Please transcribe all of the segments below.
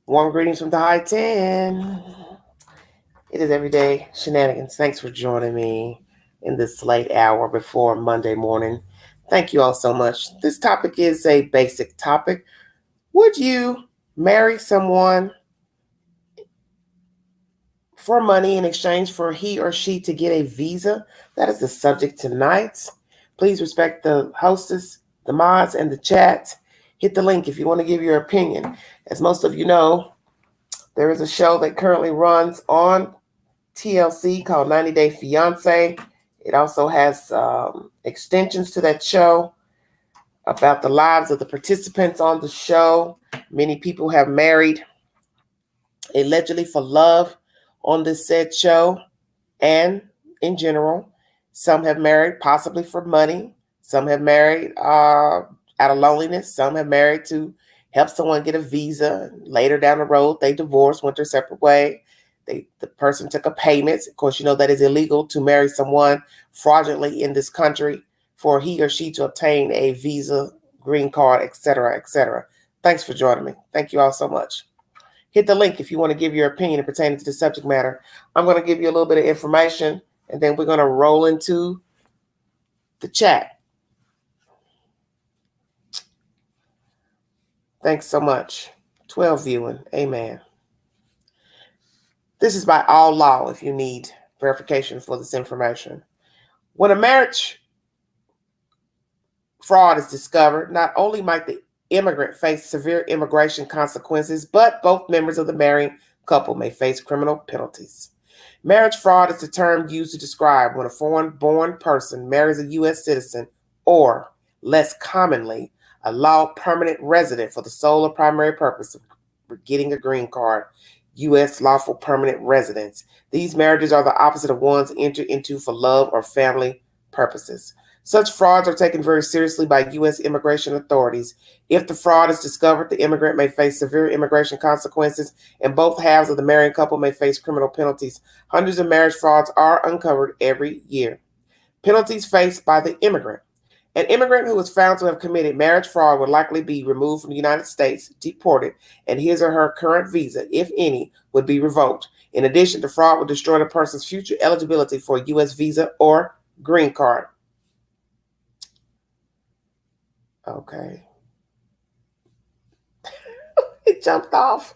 Warm greetings from the high 10. It is everyday shenanigans. Thanks for joining me in this late hour before Monday morning. Thank you all so much. This topic is a basic topic. Would you marry someone for money in exchange for he or she to get a visa? That is the subject tonight. Please respect the hostess, the mods, and the chat. Hit the link if you want to give your opinion. As most of you know, there is a show that currently runs on TLC called 90 Day Fiance. It also has extensions to that show about the lives of the participants on the show. Many people have married allegedly for love on this said show and in general. Some have married possibly for money. Some have married out of loneliness. Some have married to help someone get a visa. Later down the road, they divorced, went their separate way. The person took a payment. Of course, you know that is illegal to marry someone fraudulently in this country for he or she to obtain a visa, green card, etc., etc. Thanks for joining me. Thank you all so much. Hit the link if you want to give your opinion pertaining to the subject matter. I'm going to give you a little bit of information, and then we're going to roll into the chat. Thanks so much. 12 viewing. Amen. This is by all law if you need verification for this information. When a marriage fraud is discovered, not only might the immigrant face severe immigration consequences, but both members of the marrying couple may face criminal penalties. Marriage fraud is the term used to describe when a foreign-born person marries a U.S. citizen or, less commonly, a lawful permanent resident for the sole or primary purpose of getting a green card, U.S. lawful permanent residence. These marriages are the opposite of ones entered into for love or family purposes. Such frauds are taken very seriously by U.S. immigration authorities. If the fraud is discovered, the immigrant may face severe immigration consequences, and both halves of the marrying couple may face criminal penalties. Hundreds of marriage frauds are uncovered every year. Penalties faced by the immigrant. An immigrant who is found to have committed marriage fraud would likely be removed from the United States, deported, and his or her current visa, if any, would be revoked. In addition, the fraud would destroy the person's future eligibility for a U.S. visa or green card. Okay. It jumped off.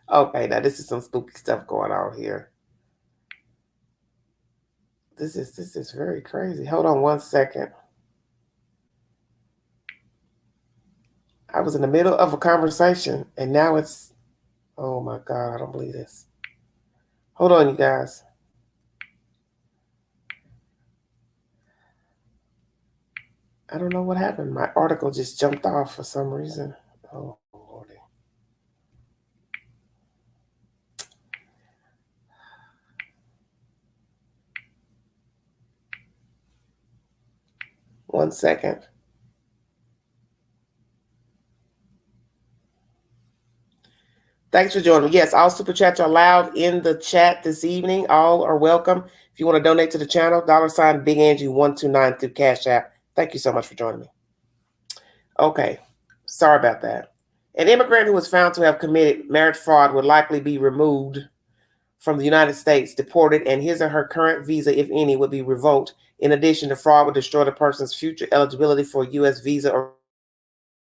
Okay, now this is some spooky stuff going on here. This is very crazy. Hold on one second. I was in the middle of a conversation and now it's, oh my God, I don't believe this. Hold on, you guys. I don't know what happened. My article just jumped off for some reason. Oh, Lordy. One second. Thanks for joining me. Yes, all super chats are allowed in the chat this evening. All are welcome. If you want to donate to the channel, $ Big Angie 129 through Cash App. Thank you so much for joining me. Okay, sorry about that. An immigrant who was found to have committed marriage fraud would likely be removed from the United States, deported, and his or her current visa, if any, would be revoked. In addition, the fraud would destroy the person's future eligibility for a U.S. visa or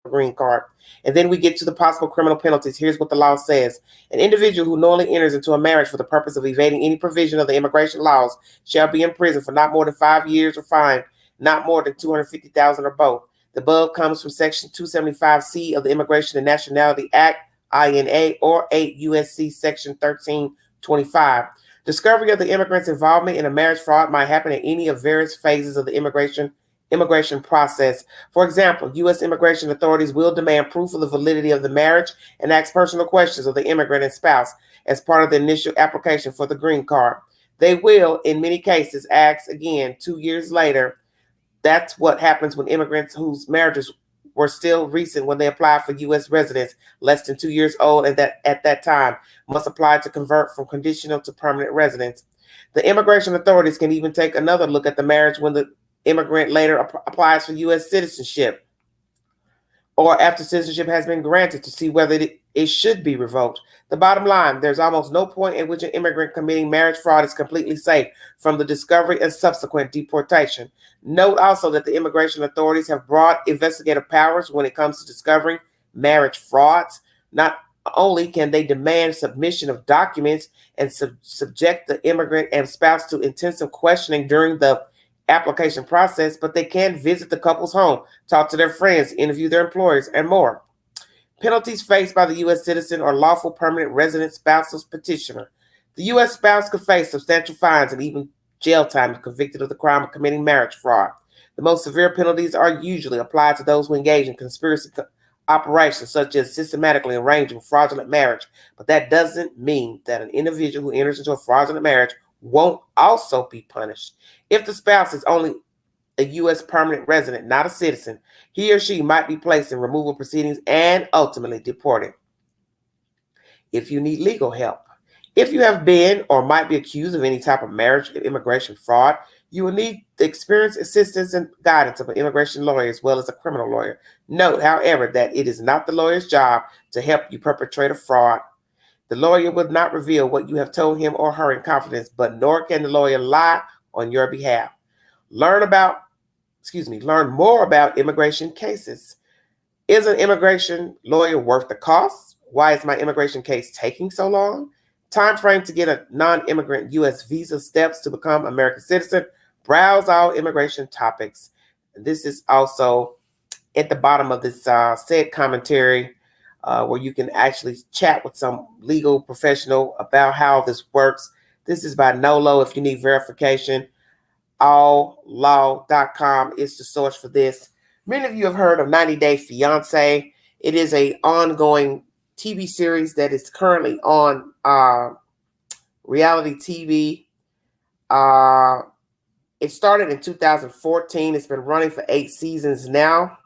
green card. And then we get to the possible criminal penalties. Here's what the law says. An individual who knowingly enters into a marriage for the purpose of evading any provision of the immigration laws shall be in prison for not more than 5 years or fined not more than $250,000 or both. The above comes from Section 275C of the Immigration and Nationality Act, INA, or 8 U.S.C. Section 1325. Discovery of the immigrant's involvement in a marriage fraud might happen at any of various phases of the immigration process. For example, U.S. immigration authorities will demand proof of the validity of the marriage and ask personal questions of the immigrant and spouse as part of the initial application for the green card. They will, in many cases, ask again 2 years later. That's what happens when immigrants whose marriages were still recent when they apply for U.S. residence, less than 2 years old, and that at that time must apply to convert from conditional to permanent residence. The immigration authorities can even take another look at the marriage when the immigrant later applies for U.S. citizenship. or after citizenship has been granted to see whether it should be revoked. The bottom line, there's almost no point at which an immigrant committing marriage fraud is completely safe from the discovery and subsequent deportation. Note also that the immigration authorities have broad investigative powers when it comes to discovering marriage frauds. Not only can they demand submission of documents and subject the immigrant and spouse to intensive questioning during the application process, but they can visit the couple's home, talk to their friends, interview their employers, and more. Penalties faced by the U.S. citizen or lawful permanent resident spouse's petitioner. The U.S. spouse could face substantial fines and even jail time if convicted of the crime of committing marriage fraud. The most severe penalties are usually applied to those who engage in conspiracy operations, such as systematically arranging fraudulent marriage, but that doesn't mean that an individual who enters into a fraudulent marriage won't also be punished. If the spouse is only a U.S. permanent resident, not a citizen, he or she might be placed in removal proceedings and ultimately deported. If you need legal help, if you have been or might be accused of any type of marriage or immigration fraud, you will need the experience, assistance, and guidance of an immigration lawyer as well as a criminal lawyer. Note, however, that it is not the lawyer's job to help you perpetrate a fraud. The lawyer will not reveal what you have told him or her in confidence, but nor can the lawyer lie on your behalf. Learn more about immigration cases. Is an immigration lawyer worth the cost? Why is my immigration case taking so long? Time frame to get a non-immigrant U.S. visa, steps to become an American citizen. Browse all immigration topics. This is also at the bottom of this said commentary, where you can actually chat with some legal professional about how this works. This is by Nolo. If you need verification, alllaw.com is the source for this. Many of you have heard of 90 Day Fiancé. It is an ongoing TV series that is currently on reality TV. It started in 2014. It's been running for 8 seasons now.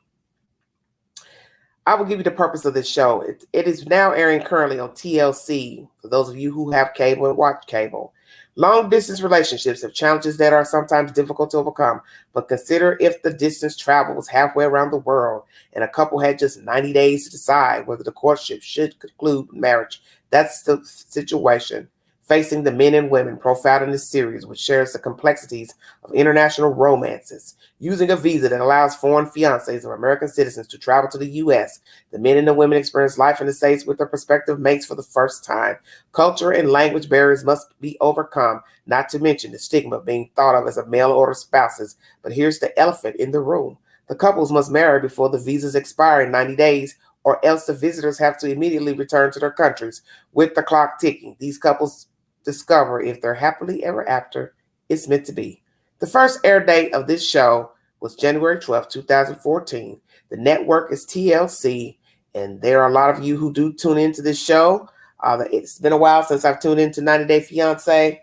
I will give you the purpose of this show. It is now airing currently on TLC, for those of you who have cable and watch cable. Long-distance relationships have challenges that are sometimes difficult to overcome, but consider if the distance travel was halfway around the world and a couple had just 90 days to decide whether the courtship should conclude marriage. That's the situation facing the men and women profiled in this series, which shares the complexities of international romances. Using a visa that allows foreign fiancés of American citizens to travel to the U.S., the men and the women experience life in the States with their prospective mates for the first time. Culture and language barriers must be overcome, not to mention the stigma of being thought of as a mail-order spouses. But here's the elephant in the room. The couples must marry before the visas expire in 90 days, or else the visitors have to immediately return to their countries. With the clock ticking, these couples discover if their happily ever after is meant to be. The first air date of this show was January 12th, 2014. The network is TLC, and there are a lot of you who do tune into this show. It's been a while since I've tuned into 90 Day Fiancé.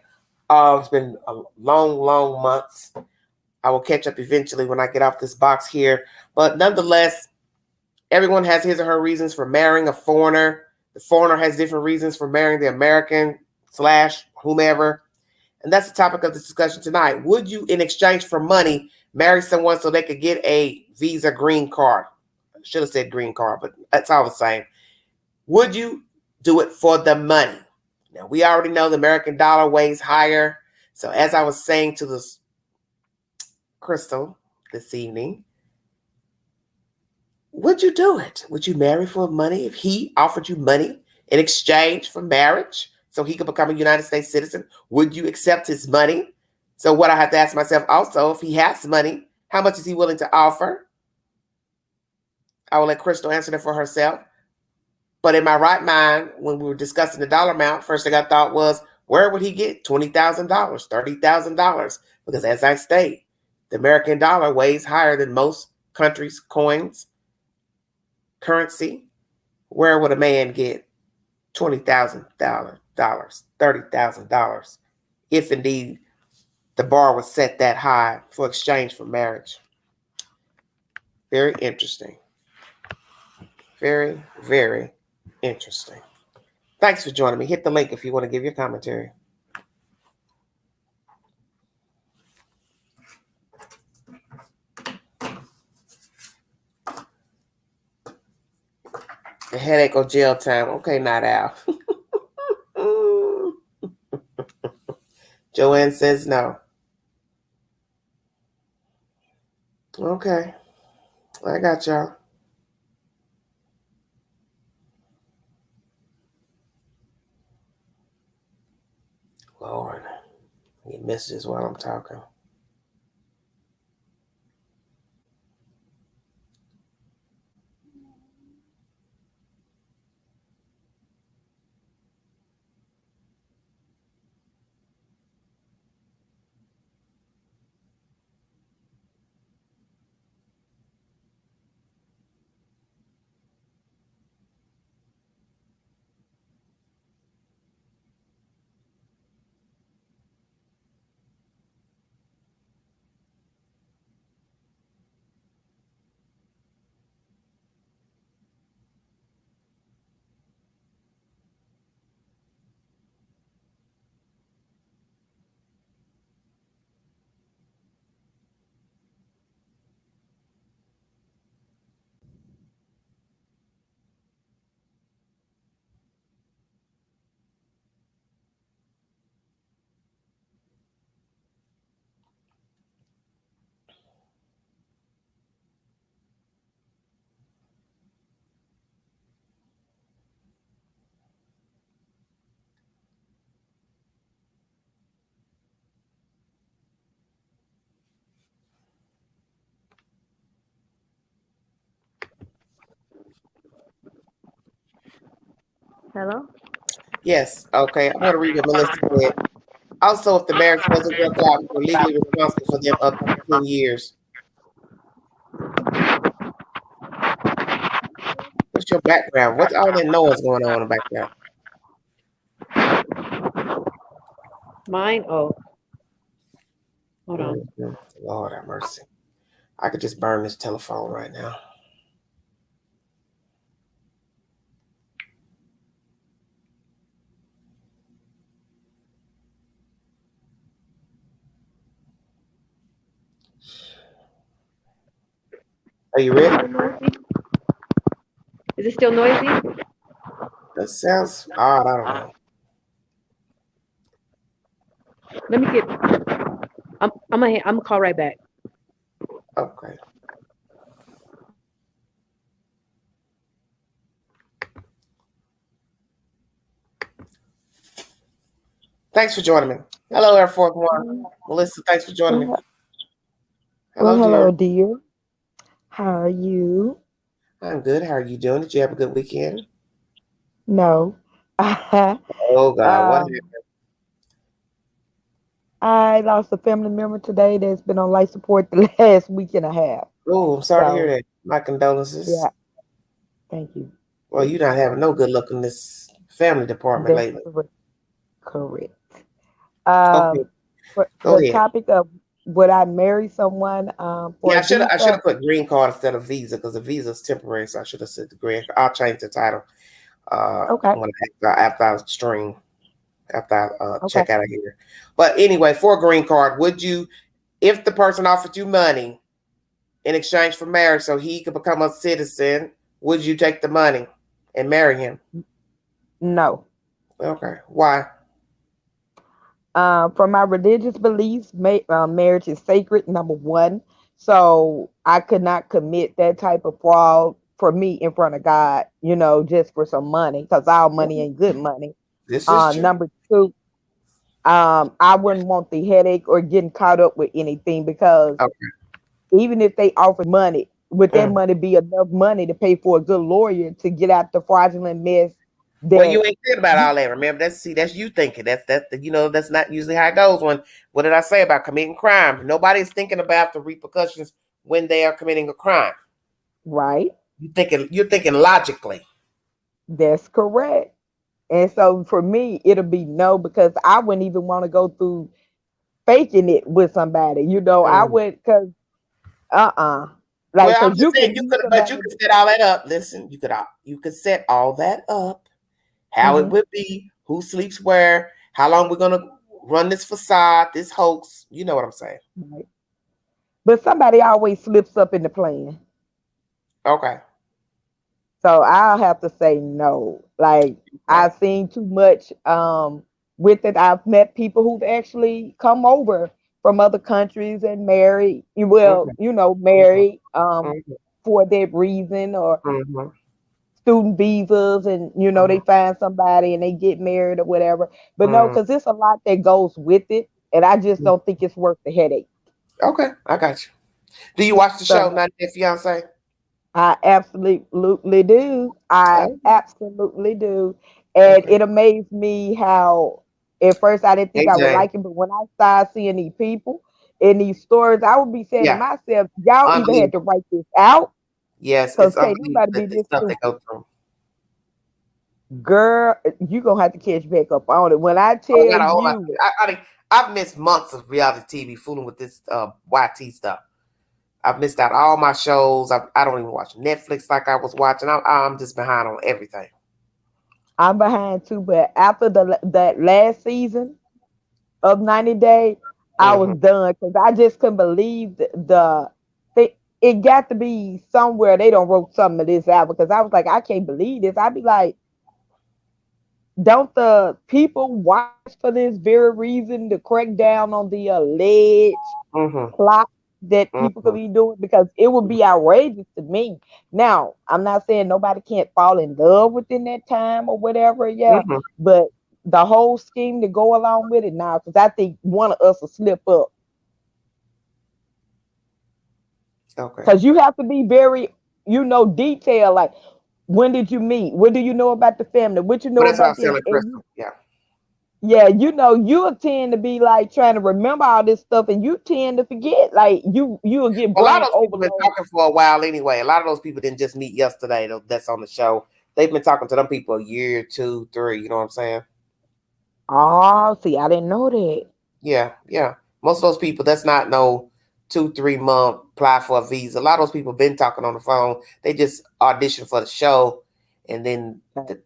It's been a long months. I will catch up eventually when I get off this box here. But nonetheless, everyone has his or her reasons for marrying a foreigner. The foreigner has different reasons for marrying the American / whomever. And that's the topic of the discussion tonight. Would you, in exchange for money, marry someone so they could get a visa green card? I should have said green card, but that's all the same. Would you do it for the money? Now, we already know the American dollar weighs higher. So as I was saying to this Crystal this evening, would you do it? Would you marry for money if he offered you money in exchange for marriage so he could become a United States citizen? Would you accept his money? So what I have to ask myself also, if he has money, how much is he willing to offer? I will let Crystal answer that for herself. But in my right mind, when we were discussing the dollar amount, first thing I thought was, where would he get $20,000, $30,000? Because as I state, the American dollar weighs higher than most countries' coins, currency. Where would a man get $20,000, $30,000, if indeed the bar was set that high for exchange for marriage? Very interesting. Very, very interesting. Thanks for joining me. Hit the link if you want to give your commentary. A headache or jail time. Okay, not out. Joanne says no. Okay, I got y'all. Lord, I get messages while I'm talking. Hello? Yes. Okay. I'm gonna read what Melissa said. Also, if the marriage doesn't work out, you're legally responsible for them up to 10 years. What's your background? What's all that noise going on in the background? Mine? Oh, hold on. Lord have mercy. I could just burn this telephone right now. Are you ready? Is it still noisy? That sounds odd. I don't know. Let me get. I'm gonna call right back. Okay. Thanks for joining me. Hello, Air Force One. Melissa, thanks for joining me. Well, Hello, dear. hello, dear. How are you? I'm good. How are you doing? Did you have a good weekend? No. Oh, God. What happened? um, I lost a family member today that's been on life support the last week and a half. Oh, I'm sorry to hear So, that. My condolences. yeah, thank you. Well, you're not having no good luck in this family department That's lately. correct. Okay, Um, for go the ahead. topic of would I marry someone for Yeah, a I should visa? have put green card instead of visa because the visa is temporary. So I should have said the green. I'll change the title Okay, when after I stream after I okay. check out of here. But anyway, for a green card, would you, if the person offered you money in exchange for marriage so he could become a citizen, would you take the money and marry him? No. Okay, why? From my religious beliefs, marriage is sacred, number one. So I could not commit that type of fraud for me in front of God, just for some money, because all money ain't good money. This is true. Number two, I wouldn't want the headache or getting caught up with anything because Okay. even if they offer money, would that Mm. money be enough money to pay for a good lawyer to get out the fraudulent mess Well, that you ain't thinking about you all that. Remember, that's you thinking. That's not usually how it goes. When what did I say about committing crime? Nobody's thinking about the repercussions when they are committing a crime. right? You're thinking logically. That's correct. And so for me, it'll be no, because I wouldn't even want to go through faking it with somebody. I Mm. would, because uh-uh. Well, Like, I'm because just you saying can you use could, but you somebody. could set all that up. Listen, you could set all that up. How it Mhm, would be, who sleeps where, how long we're gonna run this facade, this hoax. You know what I'm saying? right. But somebody always slips up in the plan. Okay. So I'll have to say no. Like Right. I've seen too much with it. I've met people who've actually come over from other countries and married, Okay. well, Mhm. married Mhm. for that reason, or Mhm. student visas, and Mhm. they find somebody and they get married or whatever. But no, Mhm. because it's a lot that goes with it, and I just don't think it's worth the headache. Okay, I got you. Do you watch the show, So 90 Day Fiance? I absolutely do. I Oh, absolutely do. And okay. it amazed me how at first I didn't think Hey, I would Jane. like it, but when I started seeing these people in these stories, I would be saying to Yeah, myself, y'all either had to unbelievable. write this out, Yes, because it's can't unbelievable nobody that be the this stuff they stupid. go through. Girl, you gonna have to catch back up on it. When I Oh, I tell got a whole lot. you, I've missed months of reality TV fooling with this YT stuff. I've missed out all my shows. I don't even watch Netflix like I was watching. I'm just behind on everything. I'm behind too, but after that last season of 90 Day, I was Hmm. done because I just couldn't believe it got to be somewhere they don't wrote some of this out, because I was like, I can't believe this. I'd be like, don't the people watch for this very reason, to crack down on the alleged Hmm. plot that people could Hmm. be doing? Because it would be outrageous to me. Now, I'm not saying nobody can't fall in love within that time or whatever, yeah, Hmm. but the whole scheme to go along with it now, because I think one of us will slip up. Okay. Because you have to be very, detailed. Like, when did you meet? What do you know about the family? What you But know that's how I about sound this? like And you, Crystal. Yeah. yeah, you'll tend to be like trying to remember all this stuff, and you tend to forget. Like you'll get Well, a lot brain of those people been overload. talking for a while anyway. A lot of those people didn't just meet yesterday. That's on the show. They've been talking to them people a year, two, three. You know what I'm saying? Oh, see, I didn't know that. Yeah, yeah. Most of those people, that's not no 2, 3 month apply for a visa. A lot of those people been talking on the phone. They just auditioned for the show, and then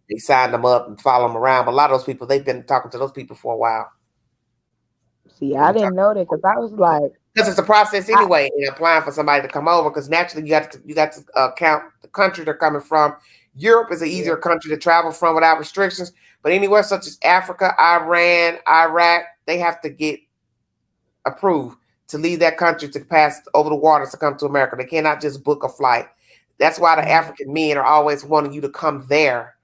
they signed them up and follow them around. But a lot of those people, they've been talking to those people for a while. See, They've I been didn't talking know that, because I was like, because it's a process I anyway in applying for somebody to come over. Because naturally, you got to count the country they're coming from. Europe is an yeah, easier country to travel from without restrictions, but anywhere such as Africa, Iran, Iraq, they have to get approved to leave that country to pass over the waters to come to America. They cannot just book a flight. That's why the mhm, African men are always wanting you to come there,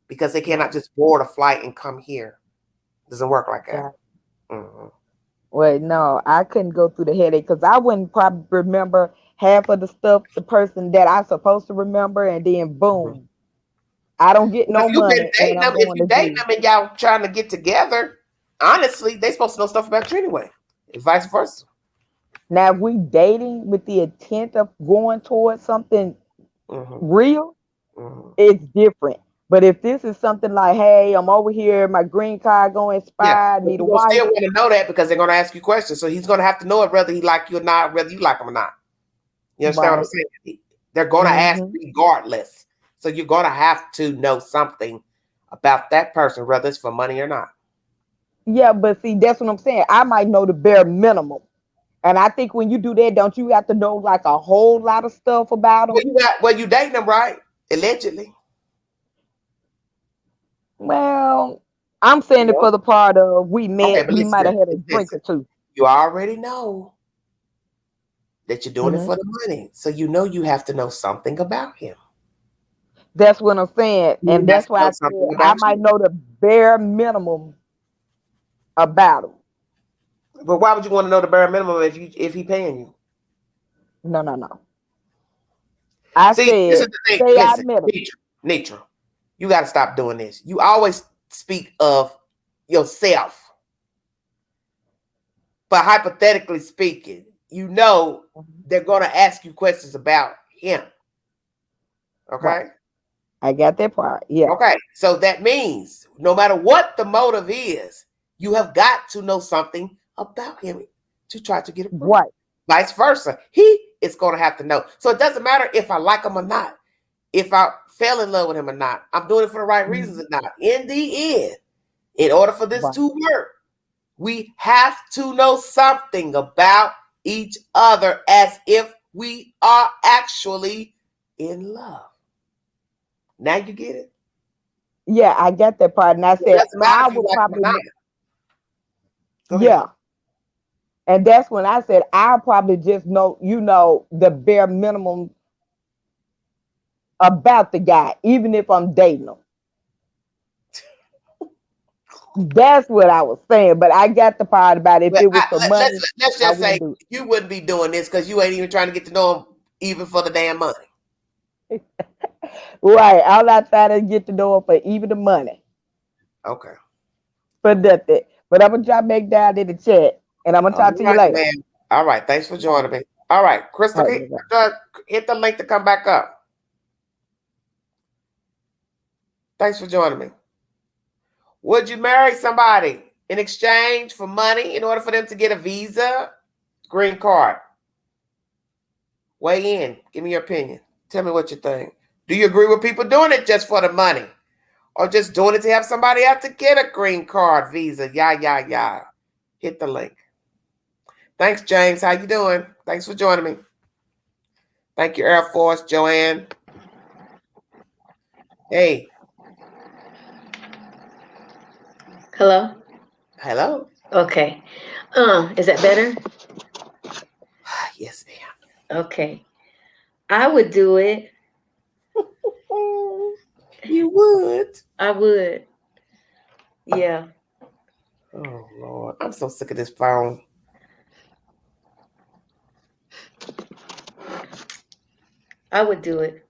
because they cannot right, just board a flight and come here. It doesn't work like that. got. Hmm. Well, no, I couldn't go through the headache, because I wouldn't probably remember half of the stuff the person that I supposed to remember, and then Hmm. boom, I don't get Well, no if you've been money, and dating I'm them, if going you to dating jail. them and y'all trying to get together, honestly, they supposed to know stuff about you anyway, and vice versa. Now, if we dating with the intent of going towards something Hmm. real, Hmm. it's different. But if this is something like, hey, I'm over here, my green card going to Yeah, expire, but need a you're gonna wife. still want to know that because they're gonna ask you questions. So he's gonna have to know it whether he like you or not, whether you like him or not. You understand what I'm Right. saying? They're gonna ask Hmm. regardless. So you're gonna have to know something about that person, whether it's for money or not. Yeah, but see, that's what I'm saying. I might know the bare minimum. And I think when you do that, don't you have to know like a whole lot of stuff about them? You dating them, right? Allegedly. Well, I'm saying it No. for the part of we Okay, met, but we might have listen, had a drink listen. or two. You already know that you're doing it Hmm. for the money. So you know you have to know something about him. That's what I'm saying. He And has that's to know why I said something I about might you. know the bare minimum about them. But why would you want to know the bare minimum if he paying you? No, no, no. I See, this is said, the thing. say I Listen, met them. Nitra, you got to stop doing this. You always speak of yourself, but hypothetically speaking, you know Mhm. they're going to ask you questions about him. Right. Okay. I got that part. Yeah. Okay. So that means no matter what the motive is, you have got to know something about him to try to get approved. Right. Vice versa. He is going to have to know. So it doesn't matter if I like him or not, if I fell in love with him or not. I'm doing it for the right reasons Mhm. or not. In the end, in order for this Right. to work, we have to know something about each other as if we are actually in love. Now you get it? Yeah, I got that part. And I It said, doesn't matter I if you would like them or probably, not. Go ahead. yeah. And that's when I said, I'll probably just know, the bare minimum about the guy, even if I'm dating him. That's what I was saying. But I got the part about if But it was for money, let's I just say wouldn't do you wouldn't be doing this because you ain't even trying to get to know him even for the damn money. it. Right. All I try to get to know him for even the money. Okay. For nothing. But I'm going to drop back down in the chat. And I'm going to All talk to you right, later. man. All right. Thanks for joining me. All right. Crystal, All right, hit the link to come back up. Thanks for joining me. Would you marry somebody in exchange for money in order for them to get a visa, green card? Weigh in. Give me your opinion. Tell me what you think. Do you agree with people doing it just for the money? Or just doing it to have somebody else to get a green card, visa? Yeah. Hit the link. Thanks, James. How you doing? Thanks for joining me. Thank you, Air Force, Joanne. Hey. Hello? Hello. Okay. Is that better? Yes, ma'am. Okay. I would do it. You would? I would. Yeah. Oh, Lord. I'm so sick of this phone. I would do it.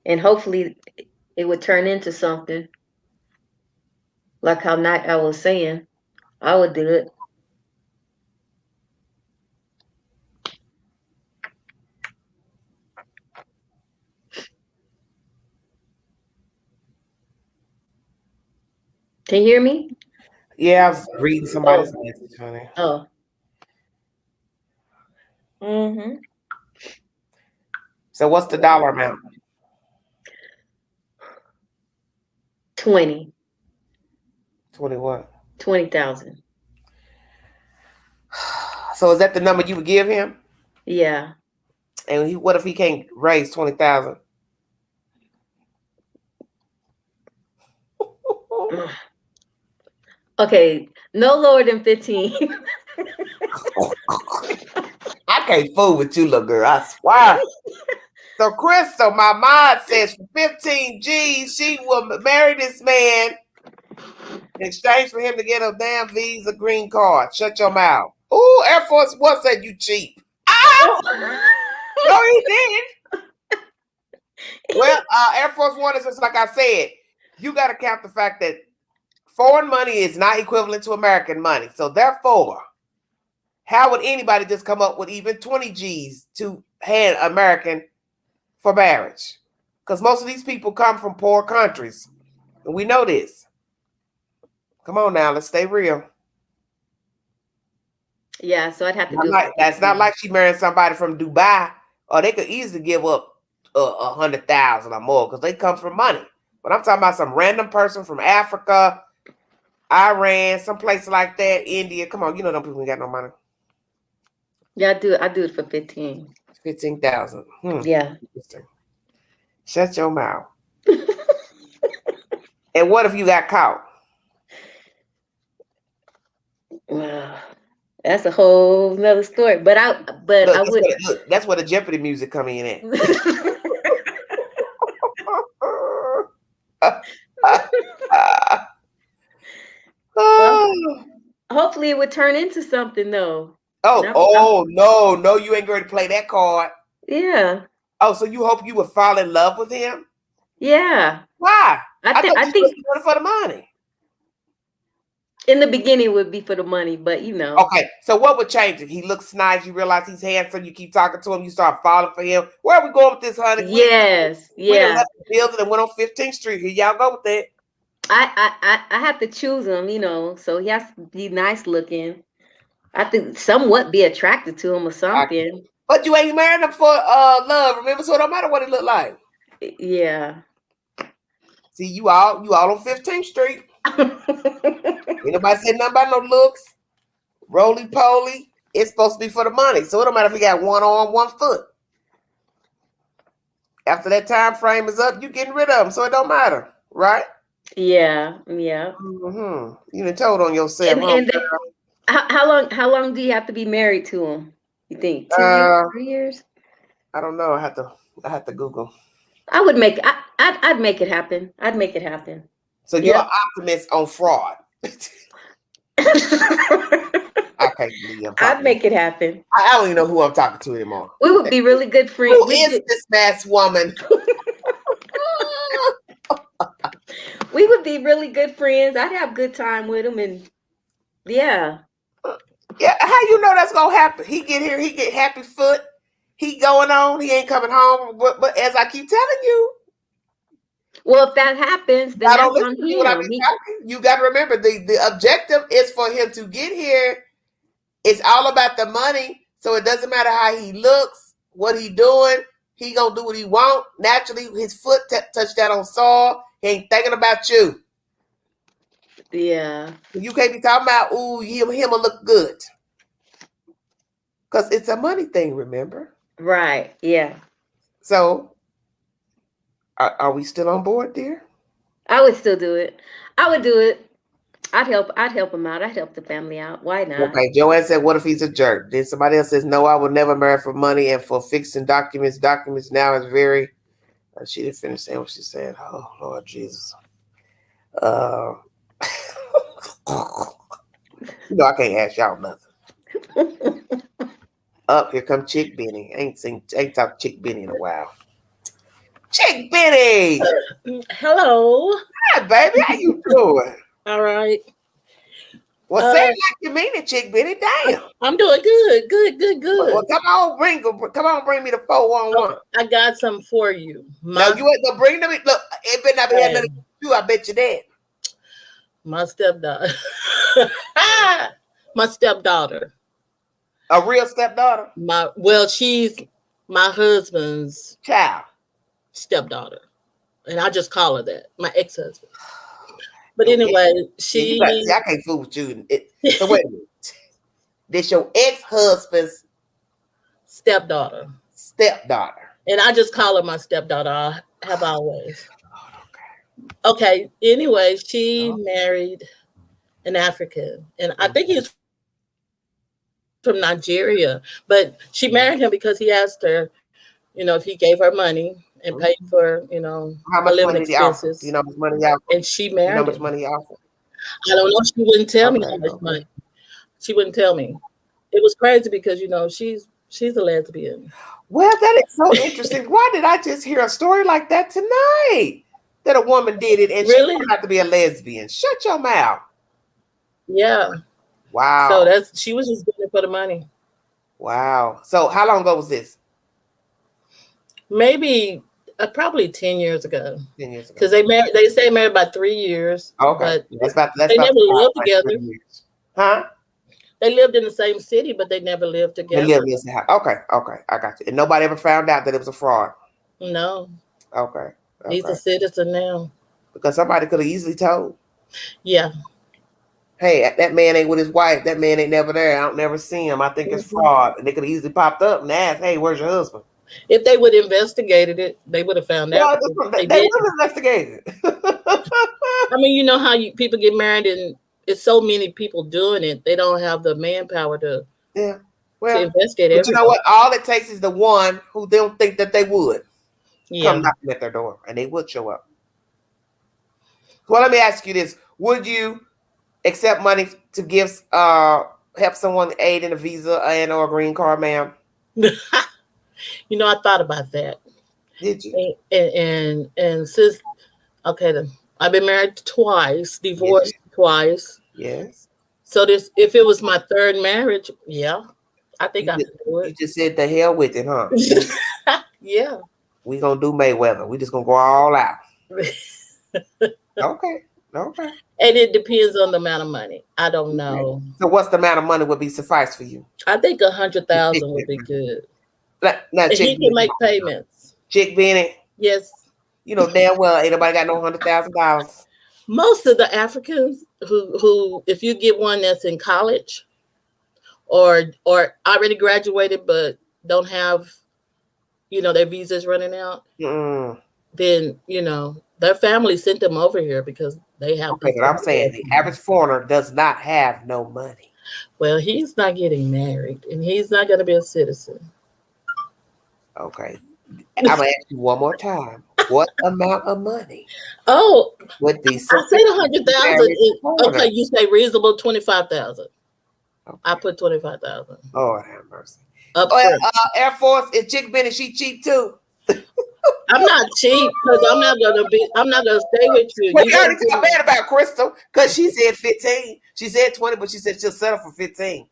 And hopefully it would turn into something. Like how I was saying. I would do it. Can you hear me? Yeah, I was reading somebody's message, honey. Oh. Mm-hmm. So what's the dollar amount? 20. 20 what? 20,000. So is that the number you would give him? Yeah. And what if he can't raise 20,000? Okay. No lower than 15. I can't fool with you, little girl. I swear. So, Crystal, my mom says for 15 G's, she will marry this man in exchange for him to get a damn visa green card. Shut your mouth. Ooh, Air Force One said you cheap. Ah! No, he didn't. Well, Air Force One is just like I said. You got to count the fact that foreign money is not equivalent to American money. So, therefore, how would anybody just come up with even 20 G's to hand American for marriage? Because most of these people come from poor countries. And we know this. Come on now, let's stay real. Yeah, so I'd have to do it. That's not like she married somebody from Dubai, or they could easily give up 100,000 or more because they come from money. But I'm talking about some random person from Africa, Iran, some place like that, India. Come on, you know them people ain't got no money. Yeah, I do it for 15. 15,000. Yeah. Shut your mouth. And what if you got caught? Well, that's a whole nother story. But I would. That's where the Jeopardy music come in at. Well, hopefully it would turn into something though. No, you ain't going to play that card. Yeah. Oh, so you hope you would fall in love with him? Yeah. Why? I think for the money. In the beginning it would be for the money, but you know. Okay, so what would change it? He looks nice, you realize he's handsome, you keep talking to him, you start falling for him. Where are we going with this, honey? Yes, we done left the building and went on 15th Street. Here y'all go with that. I have to choose him, you know, so he has to be nice looking. I think somewhat be attracted to him or something. But you ain't married him for love, remember? So it don't matter what it look like. Yeah. See, you all on 15th Street. Ain't nobody said nothing about no looks. Roly poly. It's supposed to be for the money. So it don't matter if he got one arm, 1 foot. After that time frame is up, you getting rid of them, so it don't matter, right? Yeah, yeah. Mm-hmm. You done told on yourself, And huh? how long do you have to be married to him? You think 2 years, Uh, 3 years? I don't know. I have to Google. I would make I'd make it happen. I'd make it happen. So you're Yeah. an optimist on fraud. I can't believe I'm I'd talking. make it happen. I don't even know who I'm talking to anymore. We would be really good friends. Who is this masked woman? We would be really good friends. I'd have good time with him, and yeah. Yeah, how you know that's gonna happen? He get here, he get happy foot. He going on, he ain't coming home. But as I keep telling you, Well, if that happens, then I don't that's on listen to you when I him. be talking. You got to remember the objective is for him to get here. It's all about the money, so it doesn't matter how he looks, what he doing. He gonna do what he want. Naturally, his foot touched that on soil. He ain't thinking about you. Yeah. You can't be talking about, ooh, him will look good. Because it's a money thing, remember? Right. Yeah. So, are we still on board, dear? I would still do it. I would do it. I'd help him out. I'd help the family out. Why not? Okay, Joanne said, what if he's a jerk? Then somebody else says, no, I would never marry for money and for fixing documents. Documents now is very... She didn't finish saying what she said. Oh, Lord Jesus. You know I can't ask y'all nothing. Up here come Chick Benny. Ain't talked Chick Benny in a while. Chick Benny! Hello. Hi, baby. How you doing? All right. Well, say it like you mean it, Chick Benny. Damn. I'm doing good. Good. Well, come on, bring me the 411. I got something for you. No, you ain't gonna bring them. Look, it better not be had nothing to do. I bet you that. My stepdaughter. My stepdaughter. A real stepdaughter? She's my husband's child stepdaughter. And I just call her that. My ex-husband. But anyway, I can't fool with you. So wait a minute. This your ex-husband's stepdaughter. And I just call her my stepdaughter. I have always. Okay. Anyway, she married an African. And I think he's from Nigeria. But she married him because he asked her, if he gave her money and paid for, how much living money expenses. How much money he offered? And she married how much money he offered? I don't know. She wouldn't tell me how much money. She wouldn't tell me. It was crazy because she's a lesbian. Well, that is so interesting. Why did I just hear a story like that tonight? That a woman did it and really? She turned out to be a lesbian. Shut your mouth. Yeah. Wow. So she was just doing it for the money. Wow. So how long ago was this? Maybe probably 10 years ago. 10 years ago. Because they say married about 3 years. Okay. But they never lived together. Huh? They lived in the same city, but they never lived together. They lived in the same house. Okay. I got you. And nobody ever found out that it was a fraud. No. Okay. He's a citizen now. Because somebody could have easily told. Yeah. Hey, that man ain't with his wife. That man ain't never there. I don't never see him. I think it's fraud. And they could have easily popped up and asked, hey, where's your husband? If they would have investigated it, they would have found out. They would have investigated. I mean, you know how people get married and it's so many people doing it. They don't have the manpower to investigate it. But you know what? All it takes is the one who don't think that they would come knocking at their door, and they would show up. Well, let me ask you this: would you accept money to give help someone aid in a visa and or a green card, ma'am? I thought about that. Did you? And since I've been married twice, divorced twice. Yes. So if it was my third marriage, I think I could do it. You just said the hell with it, huh? Yeah. We gonna do Mayweather. We just gonna go all out. Okay. And it depends on the amount of money. I don't know. So what's the amount of money would be suffice for you? I think 100,000 would be good. Now, he can make payments. Chick Benny? Yes. You know damn well ain't nobody got no $100,000. Most of the Africans who if you get one that's in college or already graduated but don't have their visa's running out, Mm. then their family sent them over here because they have. Okay, but I'm saying the average foreigner does not have no money. Well, he's not getting married, and he's not going to be a citizen. Okay, I'm gonna ask you one more time. What amount of money Oh, would be? I said 100,000. Okay, you say reasonable 25,000. Okay. I put 25,000. Oh, have mercy. Up Oh, front. Air Force is Chick Benny. She cheap too. I'm not cheap because I'm not gonna stay with you. Well, you already talked bad about Crystal because she said 15. She said 20, but she said she'll settle for 15.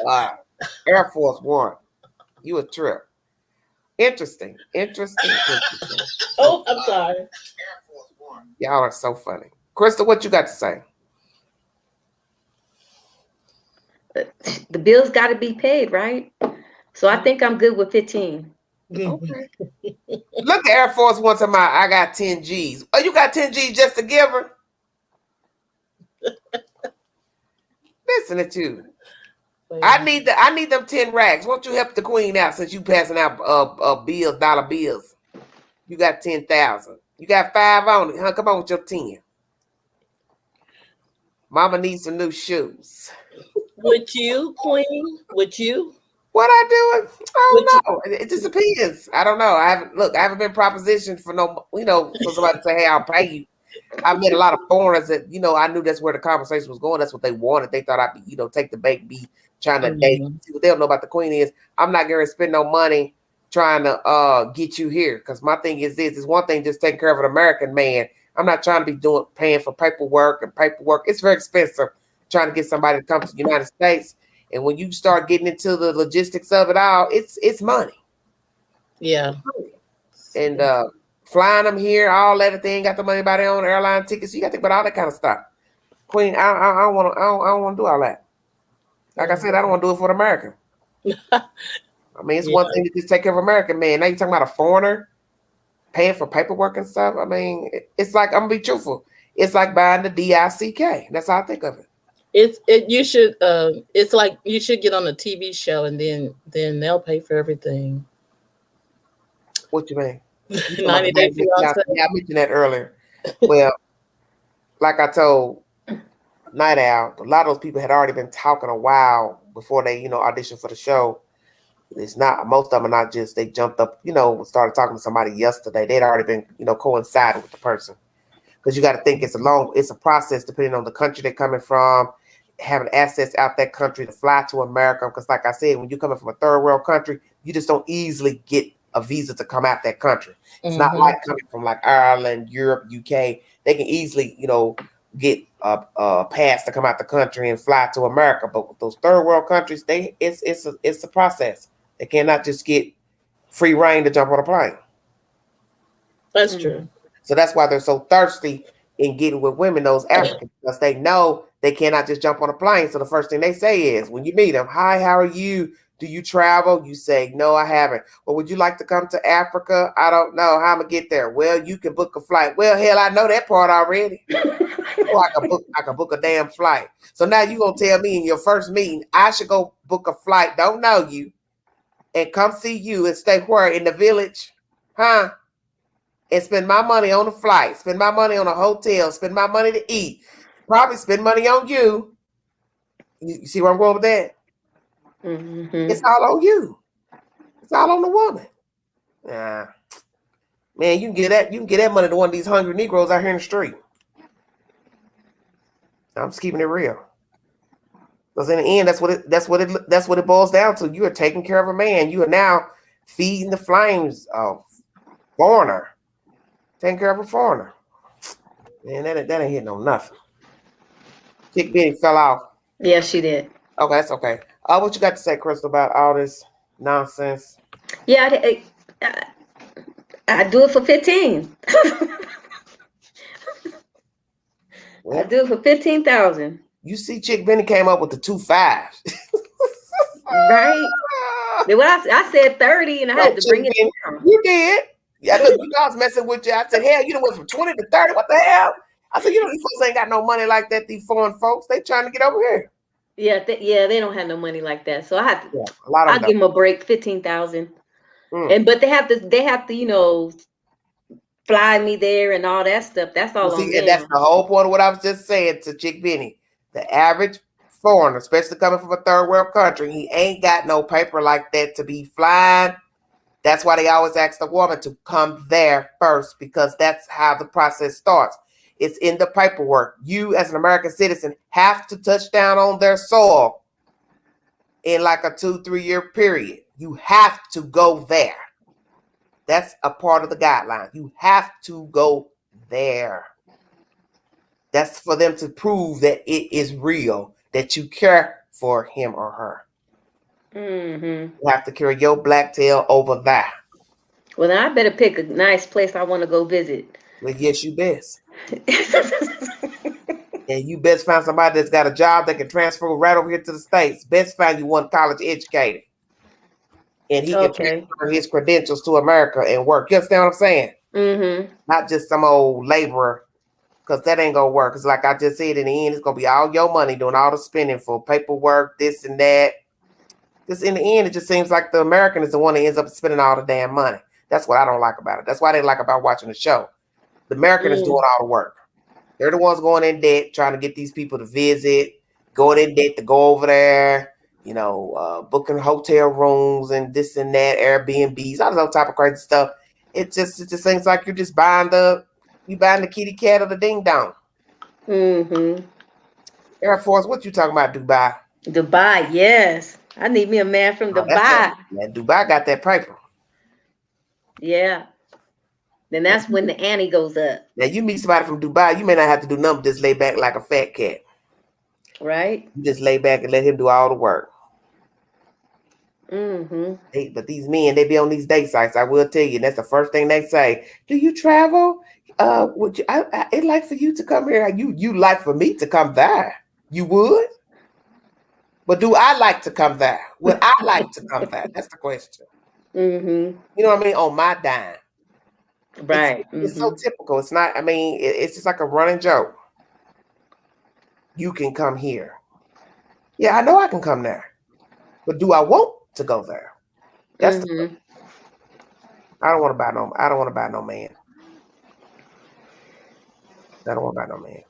Wow. Air Force One. You a trip. Interesting. Oh, I'm sorry. Y'all are so funny. Crystal, what you got to say? The bills got to be paid, right? So I think I'm good with 15. Okay. Look at Air Force One time. I got 10 G's. Oh, you got 10 G's just to give her? Listen to you. I need them 10 racks. Won't you help the queen out since you passing out bills, dollar bills? You got 10,000. You got 5 on it, huh? Come on with your 10. Mama needs some new shoes. Would you, queen? Would you? What I do? I don't know. It just depends. I don't know. I haven't been propositioned for for somebody to say, hey, I'll pay you. I've met a lot of foreigners that, I knew that's where the conversation was going. That's what they wanted. They thought I'd be, take the bait, be trying to date. See, what they don't know about the queen is I'm not going to spend no money trying to get you here. Because my thing is this. It's one thing just taking care of an American man. I'm not trying to be paying for paperwork. It's very expensive trying to get somebody to come to the United States. And when you start getting into the logistics of it all, it's money. Yeah. And flying them here, all that, if they ain't got the money by their own airline tickets, you got to think about all that kind of stuff. Queen, I don't want to do all that. Like I said, I don't want to do it for the American. I mean, it's one thing to just take care of American man. Now you're talking about a foreigner paying for paperwork and stuff. I mean, it's like, I'm gonna be truthful. It's like buying the DICK. That's how I think of it. It's like you should get on a TV show and then they'll pay for everything. What you mean? 90 Day Fiance. Yeah, I mentioned that earlier. Well, like I told Night Owl, a lot of those people had already been talking a while before they, auditioned for the show. It's not, most of them are not just, they jumped up, started talking to somebody yesterday. They'd already been, coinciding with the person. Because you got to think it's a process depending on the country they're coming from, having assets out that country to fly to America. Because like I said, when you're coming from a third world country, you just don't easily get a visa to come out that country. It's not like coming from like Ireland, Europe, UK. They can easily, get a pass to come out the country and fly to America. But with those third world countries, it's a process. They cannot just get free reign to jump on a plane. That's true. So that's why they're so thirsty in getting with women, those Africans, because they know they cannot just jump on a plane. So the first thing they say is, when you meet them, hi, how are you? Do you travel? You say, no, I haven't. Well, would you like to come to Africa? I don't know. How I'm going to get there? Well, you can book a flight. Well, hell, I know that part already. I can book a damn flight. So now you're going to tell me in your first meeting, I should go book a flight, don't know you, and come see you and stay where? In the village? Huh? And spend my money on a flight, spend my money on a hotel, spend my money to eat, probably spend money on you. You see where I'm going with that? Mm-hmm. It's all on you. It's all on the woman. Nah. Man, you can get that money to one of these hungry Negroes out here in the street. I'm just keeping it real. Because in the end, that's what it boils down to. You are taking care of a man. You are now feeding the flames of foreigner. Taking care of a foreigner. Man, that ain't hitting on nothing. Chick Benny fell off. Yeah, she did. Okay, that's okay. What you got to say, Crystal, about all this nonsense? Yeah, I do it for 15. I do it for 15,000. You see, Chick Benny came up with the 2 5s. Right? Well, I said 30, and I had to bring it down. You did. Yeah, look, I was messing with you. I said, hell, you done went from 20 to 30. What the hell? I said, these folks ain't got no money like that, these foreign folks. They trying to get over here. Yeah, they don't have no money like that. So Yeah, a lot of I'll them give them a break, 15,000. don't. And but they have to, fly me there and all that stuff. That's Well, all on see, and that's them. the whole point of what I was just saying to Chick Benny. The average foreigner, especially coming from a third world country, he ain't got no paper like that to be flying. That's why they always ask the woman to come there first, because that's how the process starts. It's in the paperwork. You, as an American citizen, have to touch down on their soil in like a 2-3 year period. You have to go there. That's a part of the guideline. You have to go there. That's for them to prove that it is real, that you care for him or her. Mm-hmm. You have to carry your black tail over there. Well, then I better pick a nice place I want to go visit. Well, yes, you best. And you best find somebody that's got a job that can transfer right over here to the States. Best find you one college educated. And he can Okay. transfer his credentials to America and work. You understand what I'm saying? Mm-hmm. Not just some old laborer, because that ain't going to work. Because like I just said, in the end, it's going to be all your money doing all the spending for paperwork, this and that. Because in the end, it just seems like the American is the one that ends up spending all the damn money. That's what I don't like about it. That's what I didn't like about watching the show. The American is doing all the work. They're the ones going in debt, trying to get these people to visit, going in debt to go over there, booking hotel rooms and this and that, Airbnbs, all that type of crazy stuff. It just seems like you're just buying the kitty cat or the ding dong. Mm-hmm. Air Force, what you talking about, Dubai? Dubai, yes. I need me a man from Oh, Dubai. man, Dubai got that paper. Yeah. Then that's when the ante goes up. Now you meet somebody from Dubai, you may not have to do nothing but just lay back like a fat cat. Right? You just lay back and let him do all the work. Mm-hmm. But these men, they be on these date sites. I will tell you, and that's the first thing they say. Do you travel? Would you? I'd like for you to come here. You like for me to come there? You would? But do I like to come there? Would I like to come there? That's the question. Mm-hmm. You know what I mean? On my dime. Right. It's so typical. It's not. I mean, it's just like a running joke. You can come here. Yeah, I know I can come there. But do I want to go there? That's the I don't want to buy no man. I don't want to buy no man.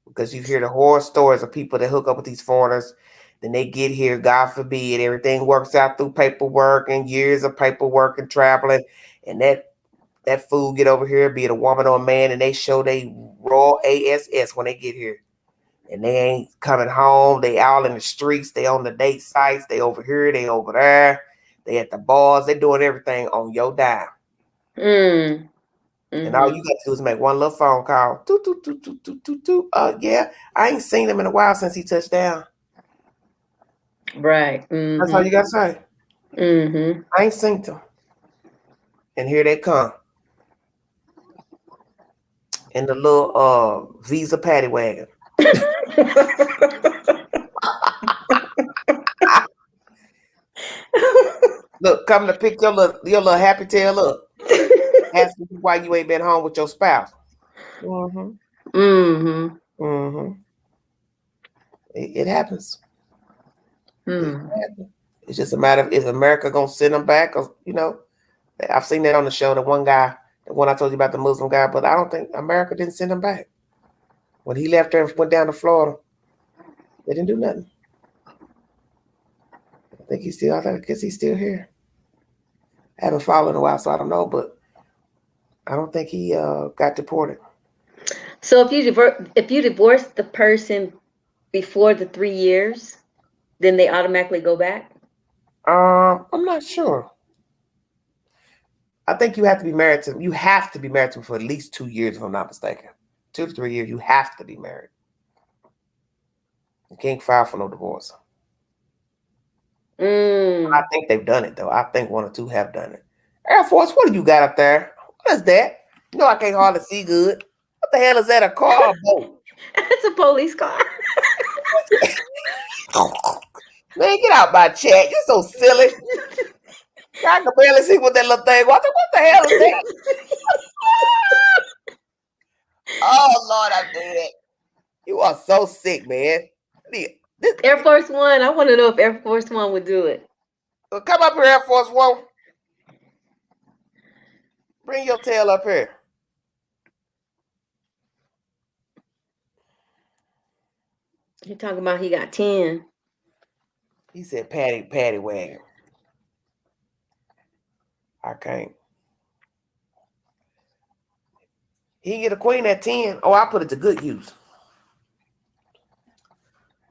Because you hear the horror stories of people that hook up with these foreigners, then they get here, God forbid, everything works out through paperwork and years of paperwork and traveling, and that fool get over here, be it a woman or a man, and they show they raw ass when they get here. And they ain't coming home. They all in the streets. They on the date sites. They over here. They over there. They at the bars. They doing everything on your dime. And all you got to do is make one little phone call. Toot, toot, toot, toot, toot, toot, toot. Yeah, I ain't seen him in a while since he touched down. Right. That's all you got to say. I ain't seen him. And here they come. In the little Visa paddy wagon. Look, coming to pick your little happy tail up. Asking you why you ain't been home with your spouse. It happens. It's just a matter of, is America gonna send them back? Or, I've seen that on the show. The one guy, the one I told you about, the Muslim guy, but I don't think America didn't send him back. When he left there and went down to Florida, they didn't do nothing. I guess he's still here. I haven't followed in a while, so I don't know, but I don't think he got deported. So if you divorce the person before the 3 years, then they automatically go back? I'm not sure. I think you have to be married to him for at least 2 years, if I'm not mistaken. 2 to 3 years, you have to be married. You can't file for no divorce. I think they've done it, though. I think 1 or 2 have done it. Air Force, what do you got up there? What is that? I can't hardly see good. What the hell is that, a car or boat? It's a police car. Man, get out my chat. You're so silly. I can barely see what that little thing was. What the hell is that? Oh, Lord, I'm dead. You are so sick, man. Air Force One. I want to know if Air Force One would do it. Come up here, Air Force One. Bring your tail up here. He talking about he got 10. He said, "Patty wagon." I can't. He can get a queen at 10. Oh, I put it to good use.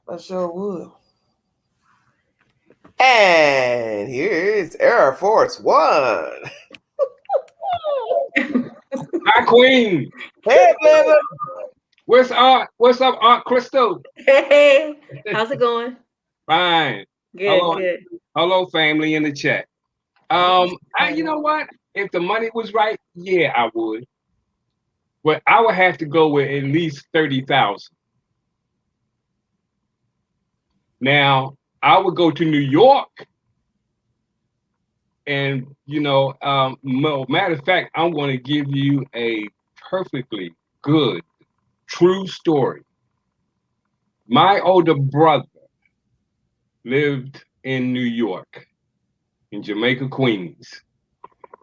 I sure would. And here's Air Force One. Hi, Queen. Hey, baby. What's up? What's up, Aunt Crystal? Hey, how's it going? Fine. Good, Hello. good. Hello, family in the chat. You know what? If the money was right, yeah, I would. But I would have to go with at least 30,000. Now, I would go to New York, and matter of fact, I'm going to give you a perfectly good, true story. My older brother lived in New York, in Jamaica, Queens.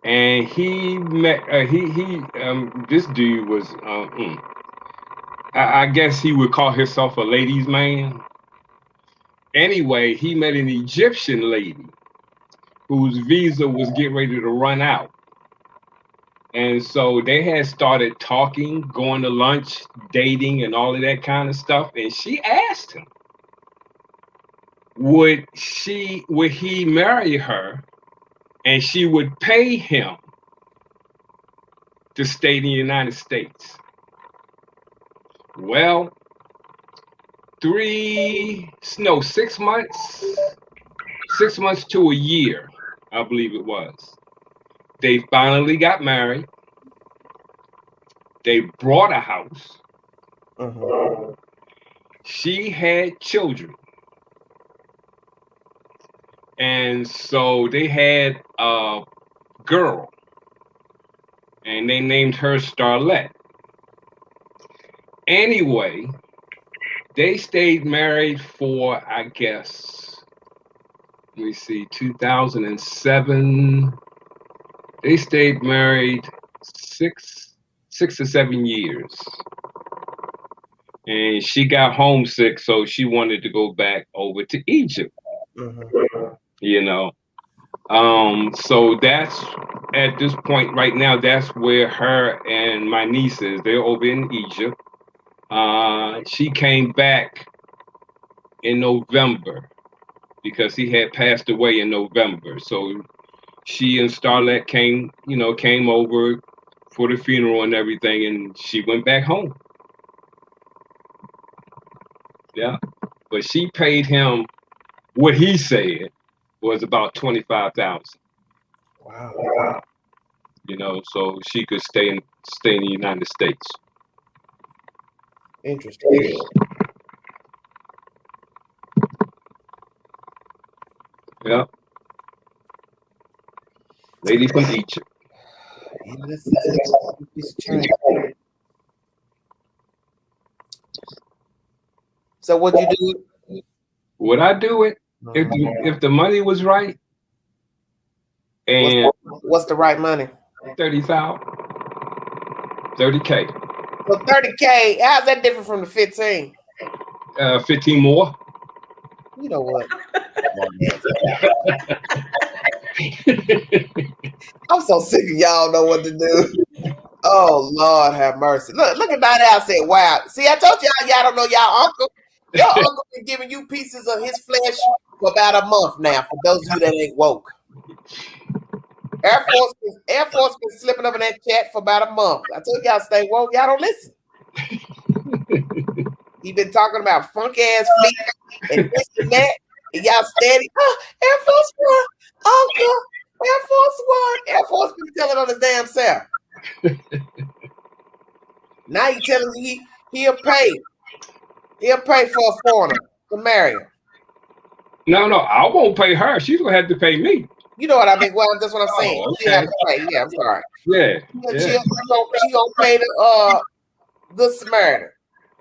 And he met this dude was I guess he would call himself a ladies' man. Anyway, he met an Egyptian lady whose visa was getting ready to run out. And so they had started talking, going to lunch, dating, and all of that kind of stuff. And she asked him, would he marry her, and she would pay him to stay in the United States. Well, 6 months to a year, I believe it was. They finally got married. They bought a house. She had children. And so they had a girl, and they named her Starlet. Anyway, they stayed married for, I guess, 2007. They stayed married 6 or 7 years. And she got homesick, so she wanted to go back over to Egypt. So that's, at this point right now, that's where her and my niece is. They're over in Egypt. She came back in November because he had passed away in November. So she and Starlet came over for the funeral and everything, and she went back home. Yeah. But she paid him what he said was about 25,000. Wow. So she could stay in the United States. Interesting. Yeah. Lady from Egypt. Yeah, that's a piece of change. So what you do? Would I do it if the money was right? And what's the right money? 30,000, 30K. So 30K, how's that different from the 15? 15 more. You know what? I'm so sick of y'all know what to do. Oh Lord have mercy. Look at that out said, wow. See, I told y'all don't know y'all uncle. Your uncle been giving you pieces of his flesh for about a month now, for those of you that ain't woke. Air Force been slipping up in that chat for about a month. I told y'all stay woke. Y'all don't listen. He been talking about funk ass feet and this and that. And y'all steady. Oh, Air Force One, Uncle. Air Force One. Air Force been telling on his damn self. Now he telling you he'll pay. He'll pay for a foreigner to marry him. No, I won't pay her. She's gonna have to pay me. You know what I mean? Well, that's what I'm saying. Oh, okay. She have to pay. Yeah, I'm sorry. Yeah. She gonna pay the Good Samaritan.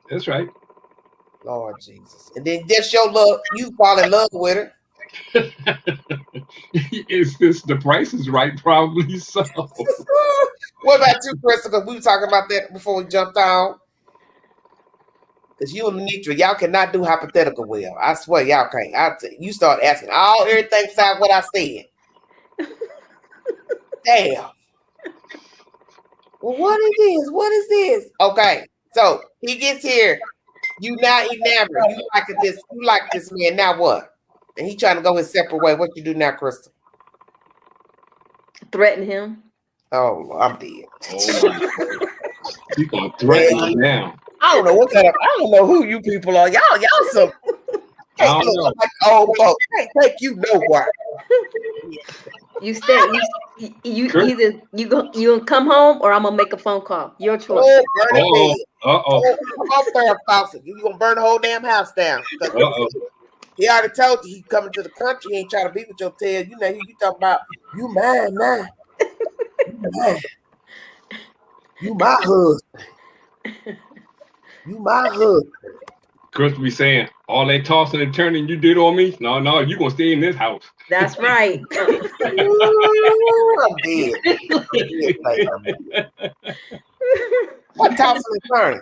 That's right. Lord Jesus. And then just your love, you fall in love with her. Is this the price is right? Probably so. What about you, Crystal? Because we were talking about that before we jumped on. Because you and Nitra, y'all cannot do hypothetical well. I swear y'all can't. You start asking everything besides what I said. Damn. Well, what is this? What is this? Okay. So he gets here. You now enamored. You like this man. Now what? And he trying to go his separate way. What you do now, Crystal? Threaten him. Oh, I'm dead. You gonna threaten him now? I don't know what kind of. I don't know who you people are. Y'all some. I don't know. Like old folks. Can't take you nowhere. You stay. You either you gonna come home or I'm gonna make a phone call. Your choice. Oh, burn it. Uh-oh. Come on, Farrah Fawcett. You gonna burn the whole damn house down? Uh-oh. He already told you he coming to the country. He ain't trying to be with your tail. You know, you talking about you mine now. You mine. You my husband. You my husband. Chris be saying, all that tossing and turning you did on me? No, you gonna stay in this house. That's right. Ooh, I'm dead. What tossing and turning?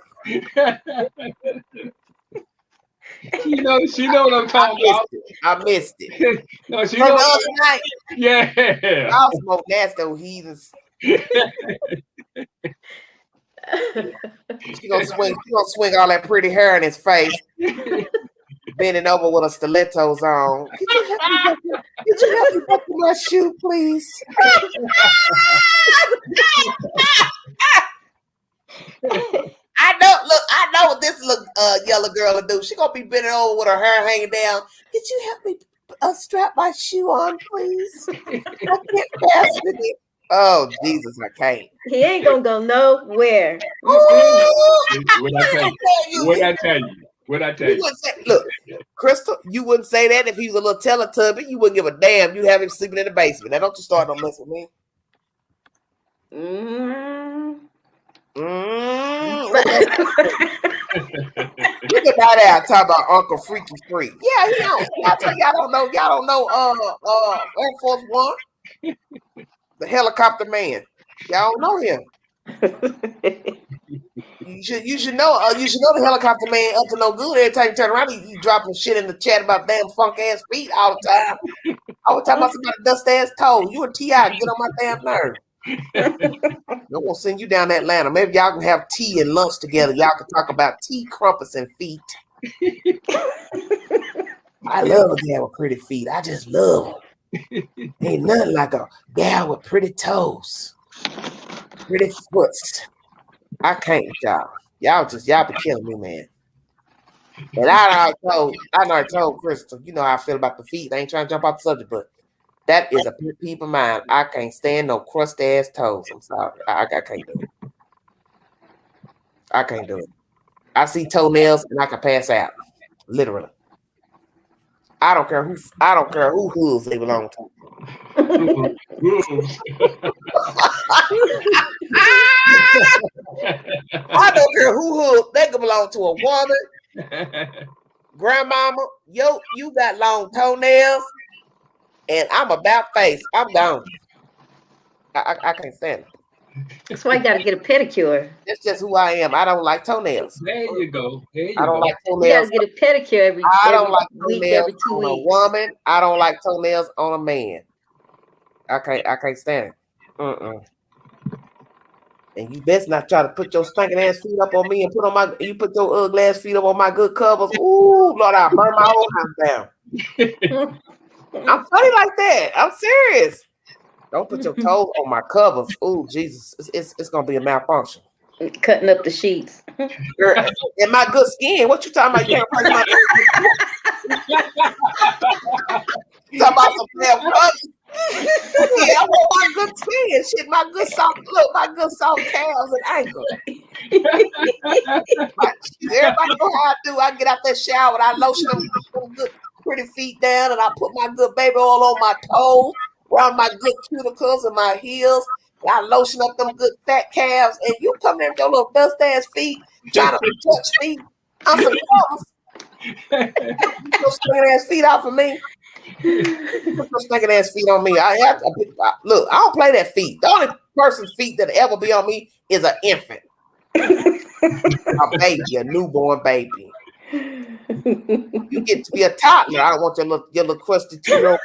She know what I'm talking about. I missed it. No, she From knows. the other night. Yeah. Y'all smoke nasty old heathens. She gonna swing all that pretty hair in his face, bending over with her stilettos on. Could you help me buckle my shoe, please? I know what this yellow girl will do. She gonna be bending over with her hair hanging down. Could you help me strap my shoe on, please? I can't fasten it. Oh Jesus, I can't. He ain't gonna go nowhere. What I tell you? Look, Crystal, you wouldn't say that if he was a little Teletubby. You wouldn't give a damn. You'd have him sleeping in the basement. Now don't you start no mess with me. Look at that out talking about Uncle Freaky Freak. Yeah, he don't. Y'all don't know Air Force One, the helicopter man. Y'all don't know him. You should know the helicopter man up to no good. Every time you turn around, he dropping shit in the chat about damn funk ass feet all the time. All the time about somebody dust ass toe. You and T.I. get on my damn nerve. I'm gonna send you down to Atlanta. Maybe y'all can have tea and lunch together. Y'all can talk about tea, crumpets, and feet. I love a gal with pretty feet. I just love them. Ain't nothing like a gal with pretty toes, pretty foots. I can't with y'all. Y'all be killing me, man. And I already told Crystal, you know how I feel about the feet. I ain't trying to jump off the subject, but that is a pet peeve of mine. I can't stand no crust ass toes. I'm sorry. I can't do it. I can't do it. I see toenails and I can pass out. Literally. I don't care who hooves they belong to. I don't care who hooves they can belong to, a woman, grandmama. Yo, you got long toenails. And I'm about face. I'm gone. I can't stand it. That's why you gotta get a pedicure. That's just who I am. I don't like toenails. There you go. I don't like You toenails. gotta get a pedicure every Toenails every 2 on a weeks. woman. I don't like toenails on a man. I can't stand it. And you best not try to put your stinking ass feet up on me and put your ugly ass feet up on my good covers. Ooh, Lord, I'll burn my whole house down. I'm funny like that. I'm serious. Don't put your toes on my covers. Ooh, Jesus. It's gonna be a malfunction. Cutting up the sheets. Girl, in my good skin. What you talking about? You can't break my talking about some damn covers. Yeah, I want my good skin. Shit, my good soft calves and ankles. Everybody know how I do. I get out that shower and I lotion them good pretty feet down, and I put my good baby oil on my toes, around my good cuticles and my heels. And I lotion up them good fat calves, and you come there with your little dust ass feet, trying to touch me on some covers. Your stinking ass feet out for me. Put your stinking ass feet on me. I have to look. I don't play that feet. The only person's feet that ever be on me is an infant, a baby, a newborn baby. You get to be a toddler. I don't want your little crusty 2-year-old.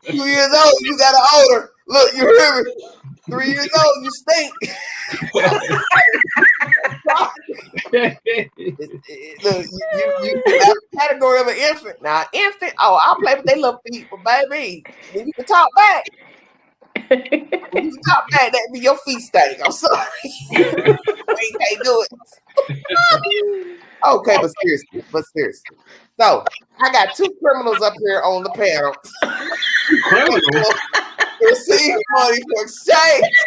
2 years old, you got an older. Look, you hear me? 3 years old, you stink. Look, you have a category of an infant. Now, infant, I'll play with their little feet, but baby, when you can talk back. When you talk back, that be your feet stink. I'm sorry. You can't do it. Okay, but seriously. So I got 2 criminals up here on the panel. Criminals? Receive money for exchange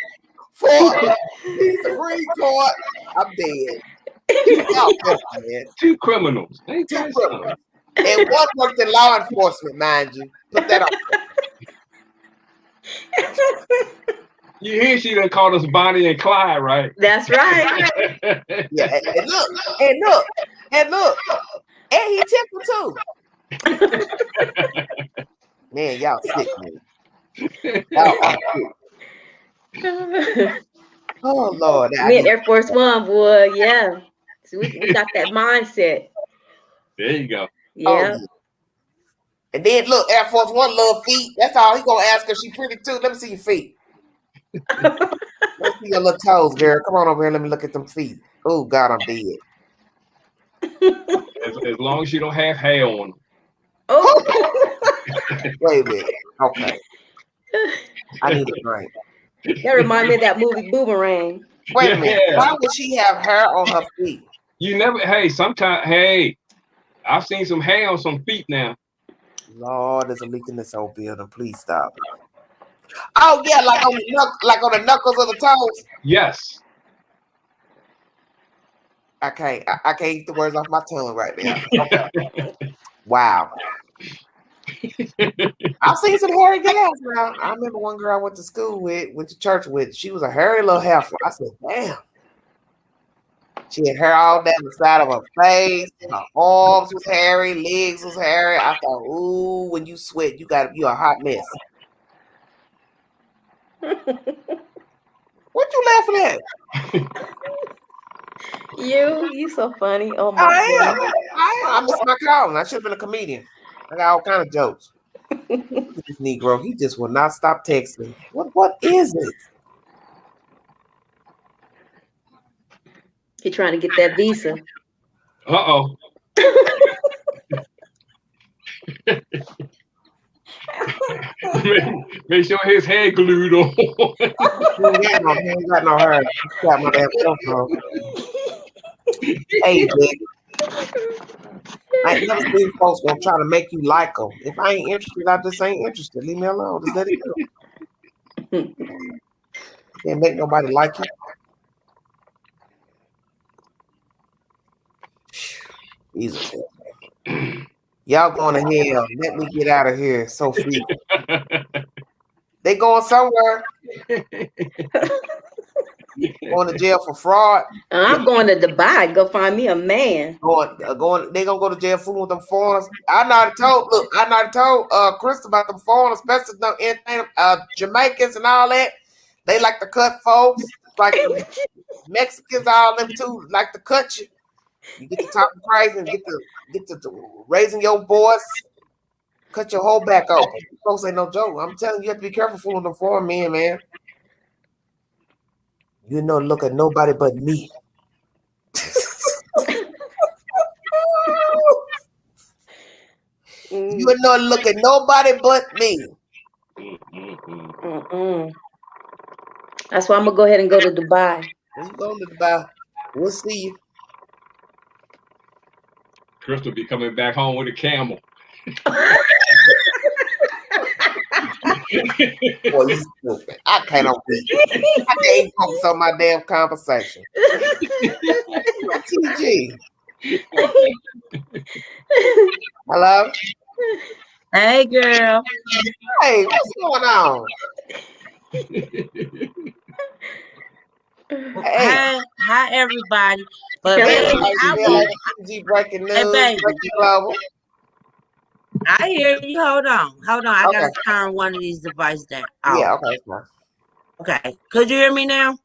for a piece of Greencard. I'm dead. Y'all help me, man. 2 criminals. Ain't 2 that criminals. something? And one worked in law enforcement, mind you. Put that on. You hear she done called us Bonnie and Clyde, right? That's right. Yeah, and look. And he tipped her too. Man, y'all sick, man. Y'all are sick. Oh Lord. Me and Air Force One, boy, yeah. So we got that mindset. There you go. Yeah. Oh, yeah. And then look, Air Force One love feet. That's all he gonna ask her. She pretty too. Let me see your feet. Let me see your little toes, girl. Come on over here. Let me look at them feet. Oh God, I'm dead. As long as you don't have hair on them. Oh, Wait a minute. Okay. I need a drink. that reminds me of that movie Boomerang. Wait a minute. Yeah. Why would she have hair on her feet? You never, I've seen some hair on some feet now. Lord, there's a leak in this old building. Please stop. Oh yeah, like on the knuckles of the toes. Yes. I can't get the words off my tongue right now. Okay. Wow. I've seen some hairy guys now. I remember one girl I went to church with. She was a hairy little heifer. I said, damn. She had hair all down the side of her face. Her arms was hairy, legs was hairy. I thought, ooh, when you sweat, you a hot mess. What you laughing at? You so funny. Oh my I God. am. I missed my calling. I should have been a comedian. I got all kind of jokes. This Negro, he just will not stop texting. What is it? He trying to get that visa. Uh-oh. Make sure his head glued on. He ain't got no hair. He got my damn cell phone. Hey, man. I ain't never seen folks gonna try to make you like them. If I ain't interested, I just ain't interested. Leave me alone. Just let it go. Can't make nobody like you. Jesus. Y'all going to hell. Let me get out of here. Sophie. They going somewhere. Going to jail for fraud. I'm going to Dubai. Go find me a man. They gonna go to jail fooling with them foreigners. I not told Chris about them foreigners, especially them anything Jamaicans and all that. They like to cut folks, like the Mexicans, all them too, like to cut you. You get to talking crazy and get to raising your voice, cut your whole back open. Folks ain't no joke. I'm telling you, you have to be careful fooling them foreign men, man. You know, look at nobody but me. You know, look at nobody but me. That's why I'm gonna go ahead and go to Dubai. When you go to Dubai, we'll see you. Crystal be coming back home with a camel. Boy, you stupid. I can't focus on my damn conversation. TG. Hello? Hey, girl. Hey, what's going on? Hey, Hi, everybody. But Hello. baby, everybody I feel want. like TG breaking Hey, news, baby, breaking global. I hear you. Hold on. I Okay. gotta turn one of these devices down. Yeah, Off. okay, that's fine. Okay. Could you hear me now?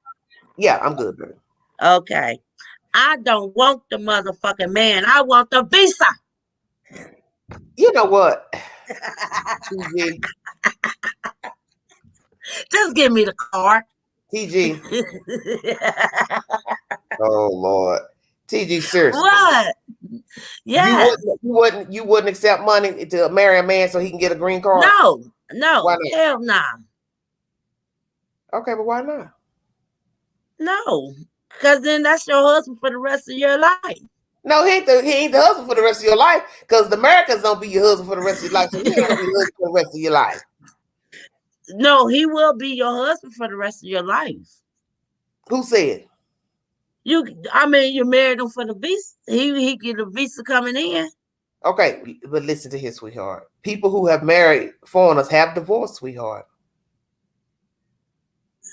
Yeah, I'm good, baby. Okay. I don't want the motherfucking man. I want the visa. You know what, TG, Just give me the card. TG. Oh Lord, TG, seriously, What? Yes. you wouldn't accept money to marry a man so he can get a green card? No. Why No. not? Hell no. Okay, but why not? No. Because then that's your husband for the rest of your life. No, he ain't the husband for the rest of your life, because the Americans don't be your husband for the rest of your life, so you ain't gonna be the husband for the rest of your life. No, he will be your husband for the rest of your life. Who said? You married him for the visa. He get a visa coming in. Okay, but listen to his sweetheart. People who have married foreigners have divorced, sweetheart.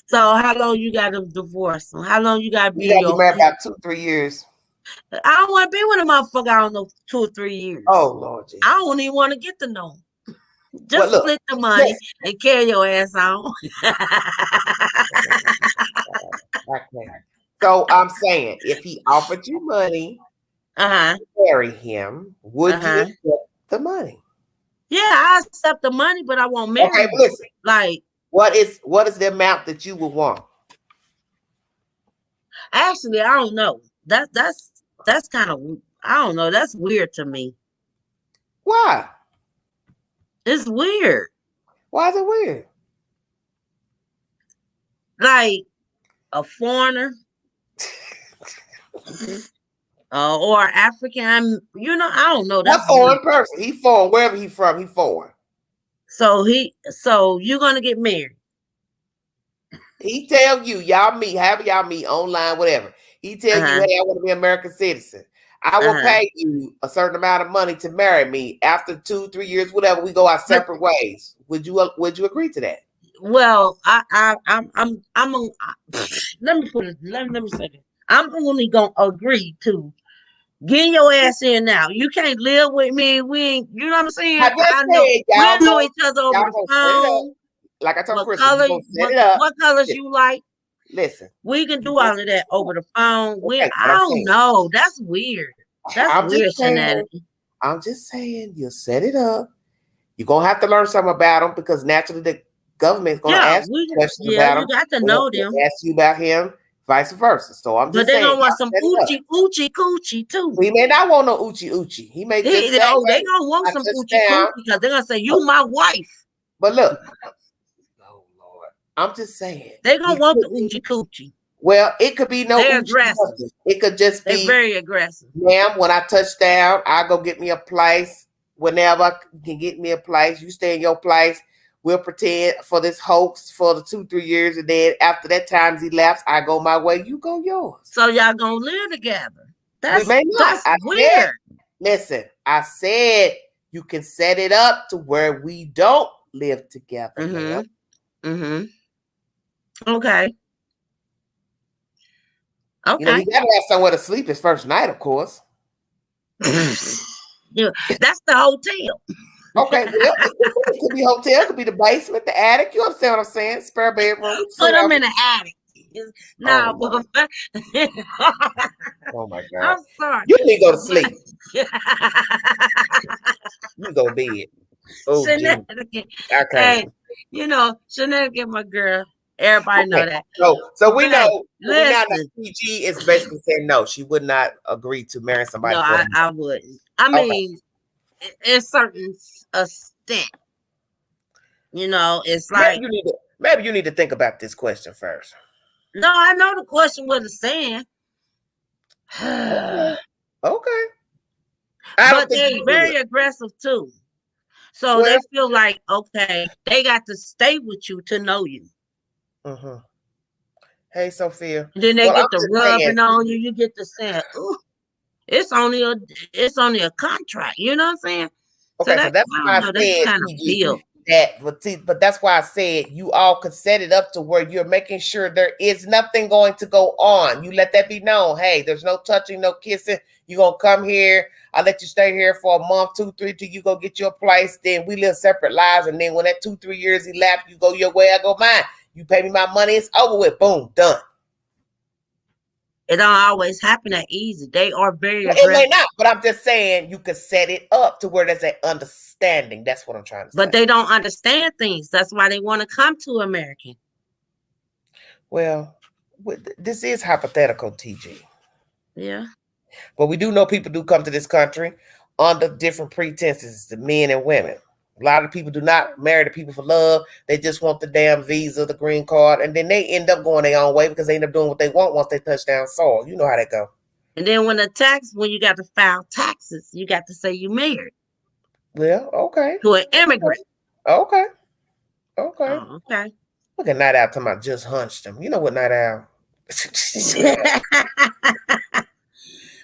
So how long you got to divorce him? How long you got to be You gotta be your? married about 2-3 years. I don't want to be with a motherfucker. I don't know 2 or 3 years. Oh Lord Jesus. I don't even want to get to know him. Just Well, look, split the money and carry your ass on. okay. So I'm saying, if he offered you money Uh-huh. to marry him, would you accept the money? Yeah, I accept the money, but I won't marry Okay, him. but listen. Like, What is the amount that you would want? actually, I don't know. That's kind of, I don't know. That's weird to me. Why? It's weird. Why is it weird? Like a foreigner or African. I don't know. What That's foreign weird. person? He foreign. Wherever he from, he foreign. So you're gonna get married. He tell you, y'all meet, however y'all meet, online, whatever. He tell you, hey, I want to be an American citizen. I will pay you a certain amount of money to marry me. After 2-3 years, whatever, we go our separate ways. Would you agree to that? Well, let me put it. Let me say this. I'm only gonna agree to getting your ass in now. You can't live with me. We ain't. You know what I'm saying? I just I know said, we'll know y'all each other over y'all the gonna set it up. phone. Like I told What Chris, color? you set it up. What colors Listen, you like? listen. We can do all of that over the phone. Okay, I don't know. That's weird. That's I'm weird just saying. shenanigans. I'm just saying, you set it up. You're gonna have to learn something about him, because naturally the government's gonna ask you questions about you him. got to They'll know them. ask you about him, vice versa. So I'm But just they're saying, gonna want some y'all set it up. oochie coochie too. He may not want no oochie oochie. He may just say, They hey, gonna want I some touched oochie down. coochie because they're gonna say you my wife. But look, oh Lord, I'm just saying. They're gonna want the oochie coochie. Well, it could be no They're oochie aggressive. nothing. It could just They're be, very aggressive. ma'am, when I touch down, I go get me a place. Whenever you can get me a place, you stay in your place. We'll pretend for this hoax for the 2-3 years, and then after that time's elapsed, I go my way, you go yours. So y'all gonna live together. We may not. That's weird. Listen, I said you can set it up to where we don't live together, ma'am. Okay. You know, he gotta have somewhere to sleep his first night, of course. Yeah, that's the hotel. Okay, well, it could be hotel, it could be the basement, the attic. You understand what I'm saying? Spare bedroom. Put them in the attic. No, oh my God. I'm sorry. You need to go to sleep. You go to bed. Oh, Shenanigans. okay. Hey, Shenanigans, my girl. Everybody know that. So we know. Listen. We know PG is basically saying no. She would not agree to marry somebody. No, I wouldn't. I mean, it's certain extent. It's like maybe you need to think about this question first. No, I know the question what it's saying. Okay. But they're very aggressive too. So they feel like, okay, they got to stay with you to know you. Mm-hmm. Hey, Sophia. And then they get the rubbing on you. You get the saying, "Ooh, it's only a contract." You know what I'm saying? Okay, so that's why I said, kind of built. that, but that's why I said you all could set it up to where you're making sure there is nothing going to go on. You let that be known. Hey, there's no touching, no kissing. You're gonna come here. I'll let you stay here for a month, 2, 3, till you go get your place. Then we live separate lives. And then when that 2, 3 years elapsed, you go your way, I go mine. You pay me my money, it's over with. Boom, done. It don't always happen that easy. They are very It aggressive. may not, but I'm just saying you could set it up to where there's an understanding. That's what I'm trying to say. But they don't understand things. That's why they want to come to America. Well, this is hypothetical, TG. Yeah. But we do know people do come to this country under different pretenses, the men and women. A lot of people do not marry the people for love. They just want the damn visa, the green card, and then they end up going their own way because they end up doing what they want once they touch down soil. You know how that go. And then when you got to file taxes, you got to say you married. Well, okay. To an immigrant. Okay. Okay. Oh, okay. Look at Night Owl talking about just hunched him. You know what, Night Owl?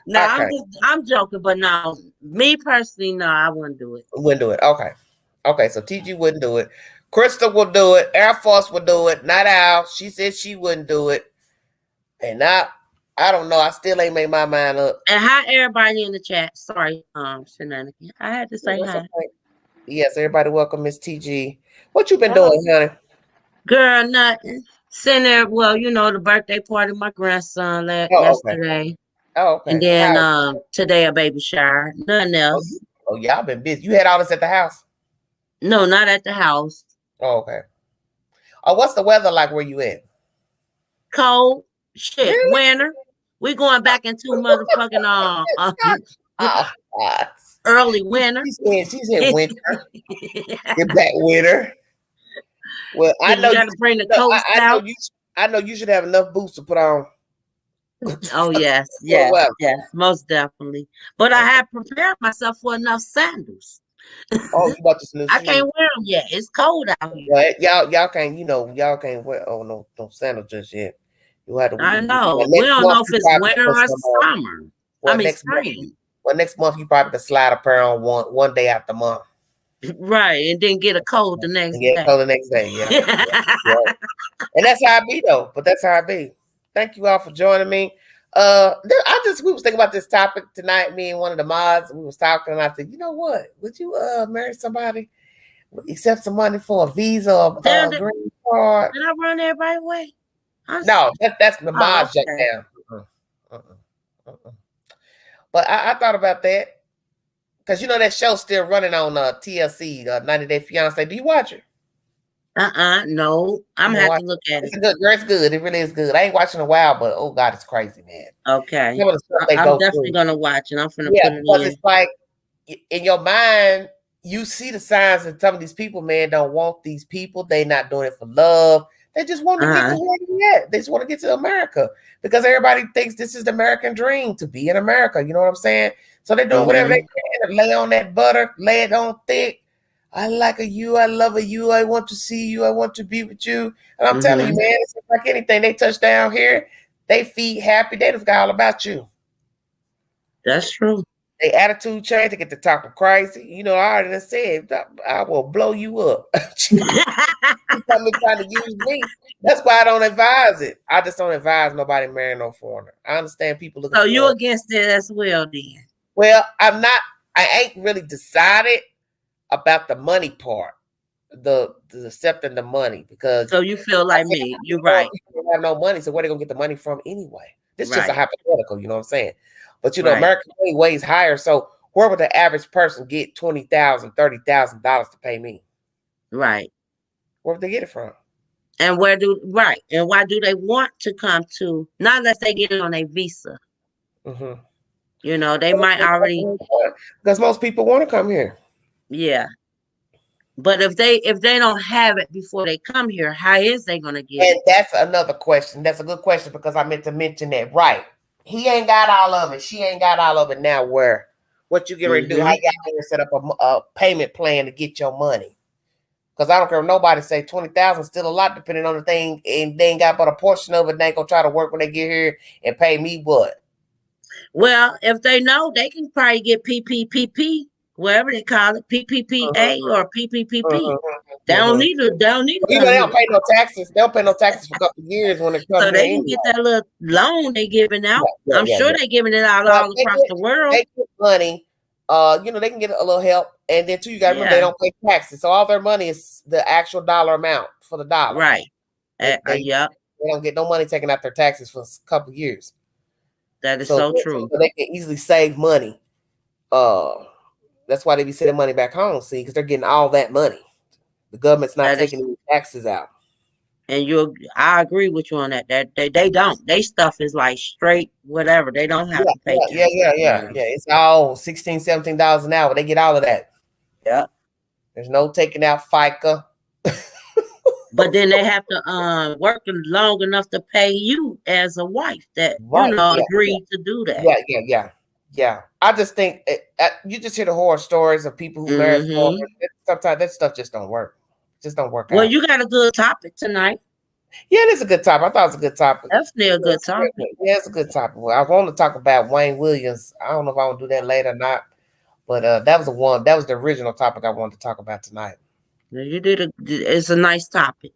No, Okay. I'm joking, but no, me personally, no, I wouldn't do it. Wouldn't do it. Okay. Okay, so TG wouldn't do it. Crystal will do it. Air Force will do it. Night Owl, she said she wouldn't do it. And I don't know. I still ain't made my mind up. And hi, everybody in the chat. Sorry, shenanigans. I had to say hi. Okay. Yes, everybody welcome Miss TG. What you been doing, honey? Girl, nothing. Sitting there, well, you know, the birthday party of my grandson yesterday. Oh, okay. And then today a baby shower. Nothing else. Oh, y'all been busy. You had all this at the house? No, not at the house. Oh, okay. Oh, what's the weather like where you at? Cold. Shit. Really? Winter. We going back into motherfucking early winter. She said winter. Get back winter. Well, I know you gotta bring the coats out. I know you should have enough boots to put on. Oh yes, yes, yes, most definitely. But I have prepared myself for enough sandals. Oh, you bought this new I can't wear them yet. It's cold out here. Right? Y'all can't wear no sandals just yet. You have to. I know. We don't know if it's winter or summer. Well, I mean spring. Next month you probably can slide a pair on one day out the month. Right, and then get a cold the next day. Get a cold the next day, yeah. Yeah. And that's how I be though. But that's how I be. Thank you all for joining me. We was thinking about this topic tonight. Me and one of the mods, we was talking, and I said, you know what? Would you marry somebody, accept some money for a visa or a green card? Did I run everybody away? No, that's the mods shut down. But I thought about that because you know that show's still running on TLC, 90 Day Fiance. Do you watch it? No. I'm gonna have to look at it. It's good, girl. It's good. It really is good. I ain't watching in a while, but oh God, it's crazy, man. Okay. I'm definitely gonna watch it. I'm gonna put it in. Because it's like in your mind, you see the signs that some of these people, man, don't want these people. They not doing it for love. They just want to get to where they're at. They just want to get to America because everybody thinks this is the American dream to be in America. You know what I'm saying? So they're doing whatever they can to lay on that butter, lay it on thick. I like you. I love you. I want to see you. I want to be with you. And I'm telling you, man, it's like anything. They touch down here, they feet happy. They forgot all about you. That's true. Their attitude change. They get to talking crazy. You know, I already said, I will blow you up. You probably trying to use me. That's why I don't advise it. I just don't advise nobody marrying no foreigner. I understand people looking. So you're against it as well, then? Well, I'm not. I ain't really decided about the money part, the accepting the money, because so you feel like me. You're right. People have no money, so where they gonna get the money from anyway? This is just a hypothetical, you know what I'm saying? But you know, American pay ways higher, so where would the average person get $20,000, $30,000 to pay me? Right. Where would they get it from? And why do they want to come to? Not unless they get it on a visa. Mm-hmm. You know, they might already, because most people want to come here. Yeah. But if they don't have it before they come here, how is they gonna get it? And that's another question. That's a good question because I meant to mention that. Right. He ain't got all of it. She ain't got all of it now. What you get ready to do? How you got to set up a payment plan to get your money? Because I don't care if nobody say 20,000 still a lot depending on the thing, and they ain't got but a portion of it. They ain't gonna try to work when they get here and pay me what? Well, if they know, they can probably get PPPP. Whatever they call it, PPPA or PPPP. They Uh-huh. don't need to. They don't need to You know, come they here. don't pay no taxes. They don't pay no taxes for a couple of years when they come So here they can anyway. get that little loan they giving out. Yeah, I'm yeah, sure yeah. they giving it out Well, all across the world. they get money. You know, they can get a little help, and then too, you got to remember they Yeah. don't pay taxes, so all their money is the actual dollar amount for the dollar. Right. They Yep. don't get no money taken out their taxes for a couple of years, That is so so true. so they can easily save money. That's why they be sending money back home, see, because they're getting all that money. The government's not That is, taking any taxes out. and I agree with you on that. That they don't. They stuff is like straight whatever. They don't have Yeah, to pay yeah, yeah, taxes. yeah, yeah. It's all $16, $17 an hour. They get all of that. Yeah. There's no taking out FICA. But then they have to work long enough to pay you as a wife that Right. Yeah, agreed to do that. yeah. I just think you just hear the horror stories of people who marry for sometimes that stuff just don't work. Just don't work Well, out. you got a good topic tonight. Yeah, it is a good topic. I thought it was a good topic. Definitely a good topic. Yeah, it's a good topic. Well, I want to talk about Wayne Williams. I don't know if I want to do that later or not, but that was the one. That was the original topic I wanted to talk about tonight. You did it's a nice topic.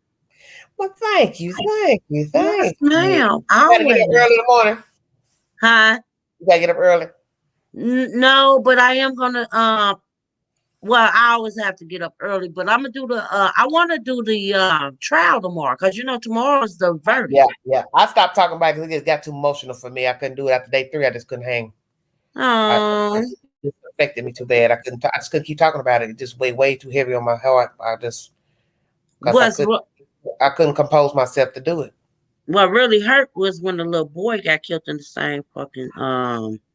Well, thank you. Yes, ma'am. You gotta get up early in the morning. Huh? You gotta get up early. No, but I am gonna well, I always have to get up early, but I'm gonna do the I want to do the trial tomorrow because tomorrow's the verdict. Yeah. I stopped talking about it because it just got too emotional for me. I couldn't do it after day 3. I just couldn't hang. It affected me too bad. I just couldn't keep talking about it. It just weighed way too heavy on my heart. I couldn't compose myself to do it. What really hurt was when the little boy got killed in the same fucking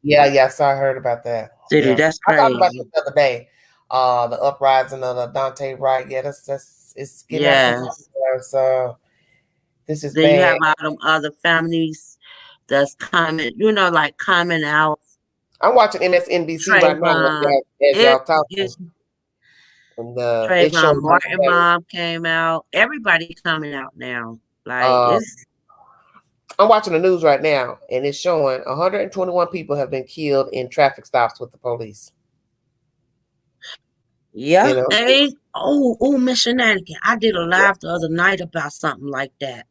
Yeah. So I heard about that. city. Yeah. That's I talked crazy. about this the other day. The uprising of the Dante Wright. Yeah, it's getting out of control. So this is then bad. you have all them other families that's coming, like coming out. I'm watching MSNBC right now as y'all talking. And Trayvon Martin mom came out. Everybody coming out now. Like I'm watching the news right now, and it's showing 121 people have been killed in traffic stops with the police. Yeah. Hey, Miss Shenanigan. I did a live the other night about something like that.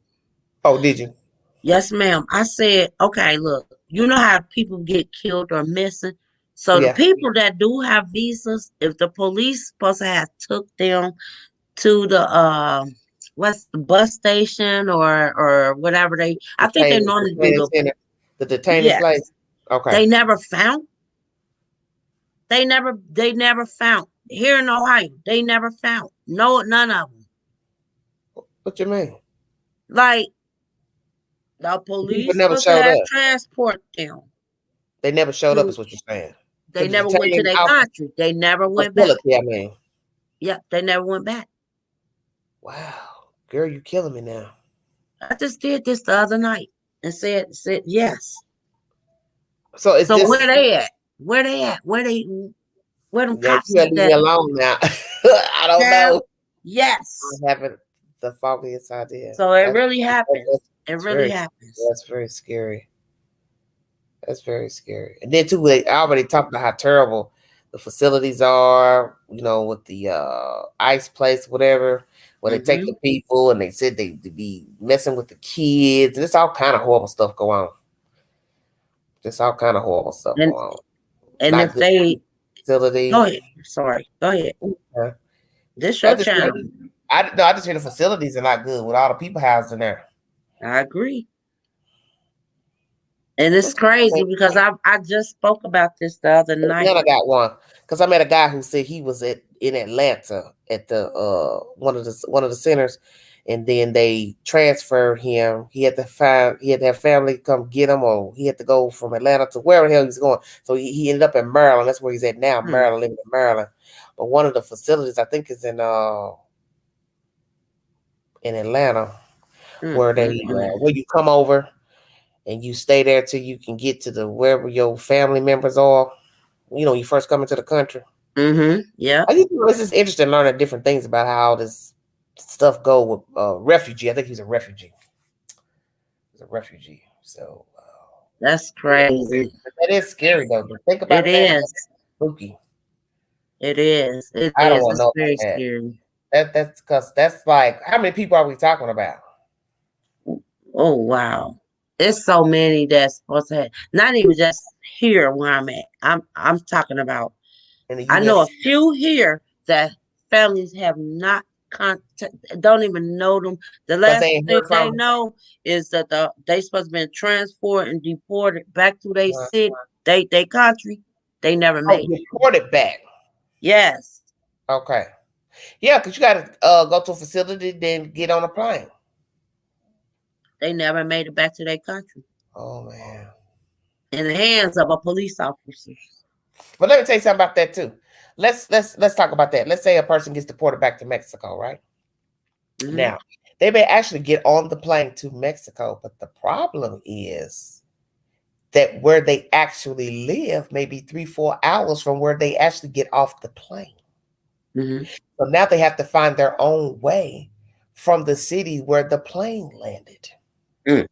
Oh, did you? Yes, ma'am. I said, okay, look, you know how people get killed or missing? So the people that do have visas, if the police supposed to have took them to the what's the bus station or whatever I think they normally do the detaining place. Okay. They never found. They never found here in Ohio. They never found none of them. What you mean? Like the police never showed up. Transport them. They never showed up. Is what you're saying? They never went to their country. They never went back. I mean, yeah, they never went back. Wow, girl, you killing me now. I just did this the other night and said yes. So where they at? Where they at? Where them cops at? Leave me alone now. I don't know. Yes. I'm having the foggiest idea. So it really happens. It really happens. That's very scary. That's very scary. And then too, I already talked about how terrible the facilities are, with the ice place, whatever, where they take the people and they said they be messing with the kids. And it's all kind of horrible stuff go on. Just all kind of horrible stuff go on. And if they facility. Go ahead. Sorry. Go ahead. Yeah. This your channel. I just hear the facilities are not good with all the people housed in there. I agree. And it's crazy because I just spoke about this the other night. Then I got one because I met a guy who said he was in Atlanta at the one of the centers, and then they transferred him. He had to have family come get him, or he had to go from Atlanta to wherever the hell he's going. So he ended up in Maryland. That's where he's at now, Maryland, living in Maryland. But one of the facilities I think is in Atlanta, where they where you come over. And you stay there till you can get to wherever your family members are. You first come into the country. Yeah. I think this is interesting learning different things about how this stuff go with refugee. I think he's a refugee. He's a refugee. So that's crazy. That is scary though. Think about it. Is spooky. It is. I don't want to know. It's very scary. That's because that's like, how many people are we talking about? Oh wow. It's so many that's supposed to have, not even just here where I'm at. I'm talking about, In the I know a US? few here that families have not contact, don't even know them. The Because they last ain't thing heard they from know is that they supposed to be transported and deported back to their them. city, they country. They never Oh, made it. deported back. Yes, Okay. Yeah, because you got to go to a facility, then get on a plane. they never made it back to their country Oh, man. in the hands of a police officer. But let me tell you something about that, too. Let's talk about that. Let's say a person gets deported back to Mexico, right? Mhm. Now, they may actually get on the plane to Mexico, but the problem is that where they actually live may be 3-4 hours from where they actually get off the plane. Mhm. So now they have to find their own way from the city where the plane landed. You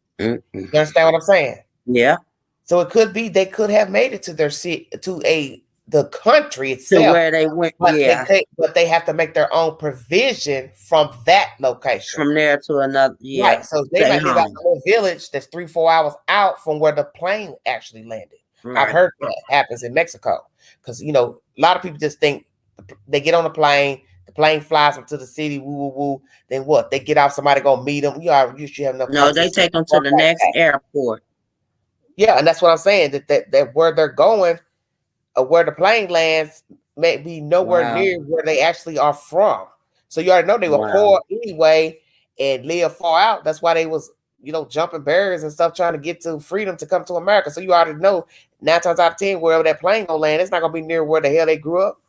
understand what I'm saying? Yeah, So it could be they could have made it to their city, the country to itself, where they went. but Yeah, they have to make their own provision from that location. from there to another. Yeah, Right. So they stay might live out home. in a little village that's 3-4 hours out from where the plane actually landed. I've Right. heard that happens in Mexico because a lot of people just think they get on the plane flies them to the city, woo woo woo. Then what? They get out, somebody gonna meet them. You should have enough No, they conversation. take them to the next airport. Yeah, and that's what I'm saying. That where they're going, or where the plane lands, may be nowhere Wow. near where they actually are from. So you already know they were Wow. poor anyway and live far out. That's why they was, jumping barriers and stuff trying to get to freedom to come to America. So you already know 9 times out of 10, wherever that plane gonna land, it's not gonna be near where the hell they grew up.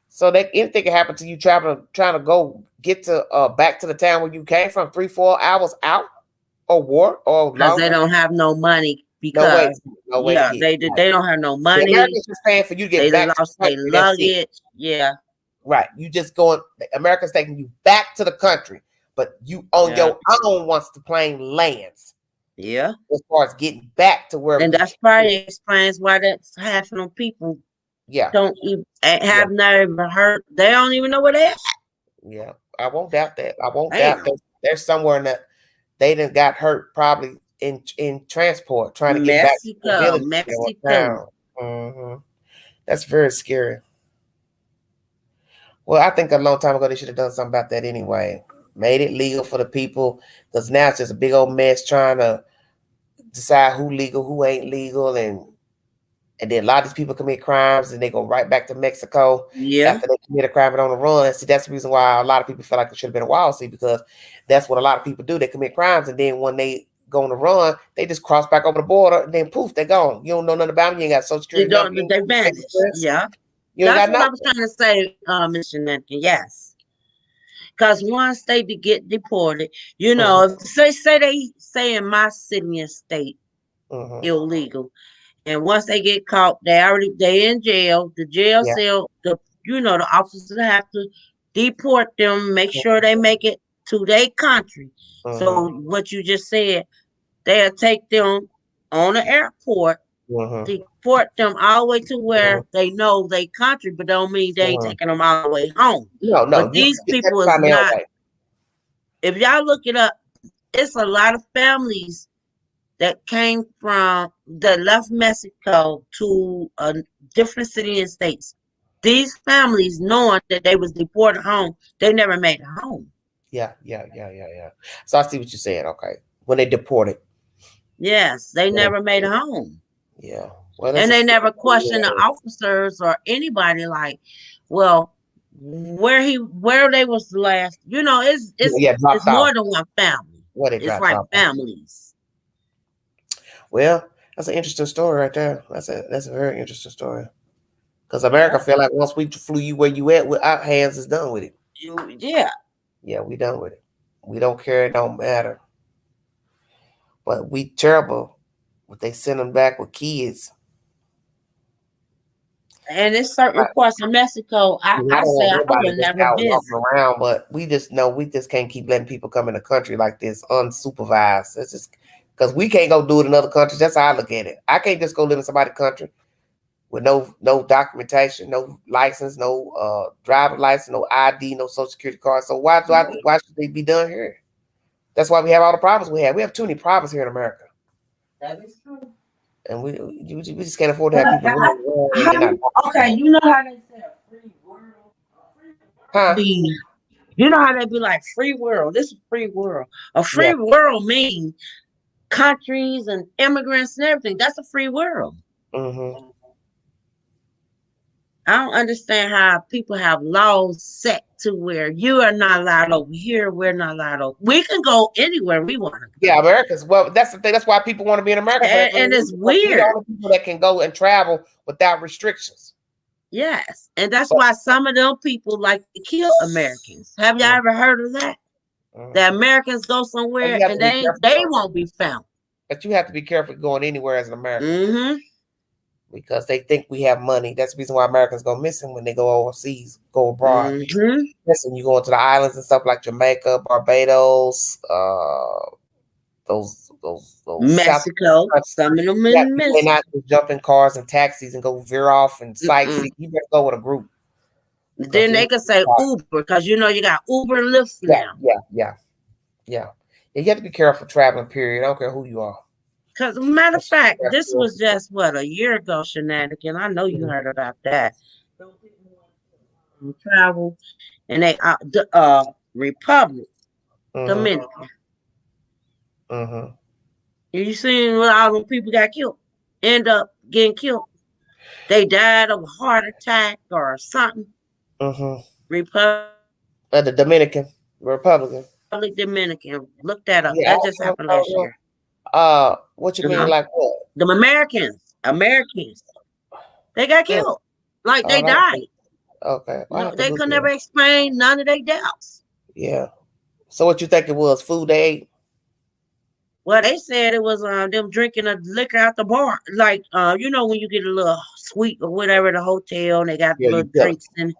So anything can happen to you trying to go get to back to the town where you came from 3-4 hours out or more or Because they longer. don't have no money. No way. Because No way to yeah, get they don't have no The money. Americans just paying for you to get They back to lost the their country. That's it. luggage. Yeah, Right. You just going, America's taking you back to the country, but you on Yeah. your own once the plane lands. yeah. As far as getting back to wherever And you that's came probably explains why that's half of them people Yeah. don't even have never heard. They don't even know where they at. Yeah. I won't doubt that. I won't Damn. doubt that there's somewhere in that they done got hurt probably in transport trying to get back to the village. Mexico. Mhm. That's very scary. Well, I think a long time ago they should have done something about that anyway. Made it legal for the people, because now it's just a big old mess trying to decide who legal, who ain't legal, and then a lot of these people commit crimes and they go right back to Mexico Yeah. after they commit a crime and on the run. And see, that's the reason why a lot of people feel like it should have been a wild see, because that's what a lot of people do. They commit crimes, and then when they go on the run, they just cross back over the border, and then poof, they're gone. You don't know nothing about them. You ain't got Social They Security number. don't. They vanished. Yeah. You ain't That's got what I nothing. was trying to say, Mr. Nathan. Yes. Because once they get deported, if say they say in my city and state illegal, and once they get caught, they in jail. The jail cell, the officers have to deport them, make sure they make it to their country. So what you just said, they'll take them on the airport, deport them all the way to where they know they country, but don't mean they ain't taking them all the way home. No, But these people is not. If y'all look it up, it's a lot of families that came that left Mexico to a different city and states. These families, knowing that they was deported home, they never made it home. Yeah. So I see what you're saying. Okay, when they deported. Yes, they never made it home. Yeah. Well, and they never questioned the officers or anybody like, well, where they was the last. It's more than one family. It's like families. Well, that's an interesting story right there. That's a very interesting story. Because America feel like once we flew you where you at, with our hands is done with it. Yeah, we done with it. We don't care. It don't matter. But we terrible. But they send them back with kids. And it's certain parts of Mexico. I say I would never visit. Around, but we just can't keep letting people come in the country like this unsupervised. It's just because we can't go do it in other countries. That's how I look at it. I can't just go live in somebody's country with no documentation, no license, no driver license, no ID, no social security card. So why should they be done here? That's why we have all the problems we have. We have too many problems here in America. That is true. And we just can't afford to have people okay, you know how they say a free world? Huh? You know how they be like free world. This is a free world. A free world means countries and immigrants and everything. That's a free world. Mm-hmm. I don't understand how people have laws set to where you are not allowed over here. We're not allowed over. We can go anywhere we want to go. Yeah, America's. Well, that's the thing. That's why people want to be in America. And it's weird. We're the only people that can go and travel without restrictions. Yes, and that's why some of them people like to kill Americans. Have y'all ever heard of that? The Americans go somewhere and they won't be found. But you have to be careful going anywhere as an American. Mm-hmm. Because they think we have money. That's the reason why Americans go missing when they go overseas, go abroad. Mm-hmm. Listen, you go into the islands and stuff like Jamaica, Barbados, those Mexico. Some of them in Mexico. They not just jump in cars and taxis and go veer off and sightsee. You better go with a group. Then they can say Uber, because you know you got Uber and Lyft now. Yeah. You have to be careful traveling, period. I don't care who you are. Because, matter of fact, this was just, a year ago, shenanigan. I know you heard about that. Travel, and they, Republic, Dominican. Mm-hmm. You seen what all them people got killed? End up getting killed. They died of a heart attack or something. Mm-hmm. Republic. The Dominican Republican. Dominican. Look that up. That just happened last year. What you mean, like what? The Americans. They got killed. Like they died. Okay. No, they could never explain none of their deaths. Yeah. So what you think it was? Food they ate? Well, they said it was them drinking a liquor out the bar. Like you know when you get a little sweet or whatever at the hotel and they got little drinks and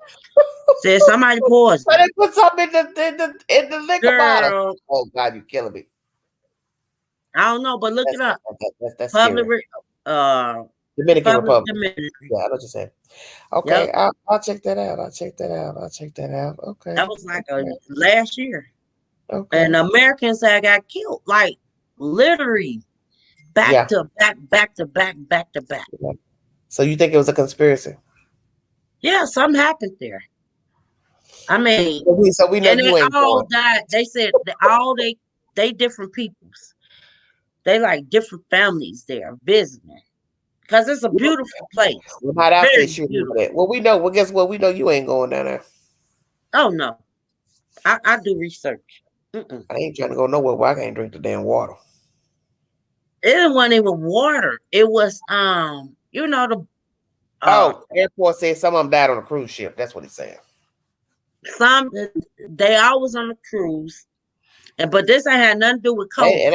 said somebody poisoned. But they put something in the liquor bottle. Oh God, you're killing me. I don't know, but look it up. That's Public, Dominican Republic. Dominican. Yeah, I know what you're saying. Okay, I'll check that out. I'll check that out. Okay. That was like last year. Okay. And Americans that got killed, like literally back to back. So you think it was a conspiracy? Yeah, something happened there. I mean, so we know and you they ain't all going. died. They said that all they different peoples. They like different families there visiting. Because it's a beautiful place. Well, not out there shooting that. Well, we know. Well, guess what? We know you ain't going down there. Oh no, I do research. I ain't trying to go nowhere where I can't drink the damn water. It wasn't even water. It was you know the. Airport said some of them died on a cruise ship. That's what he's saying. Some they always on a cruise. But this ain't had nothing to do with COVID.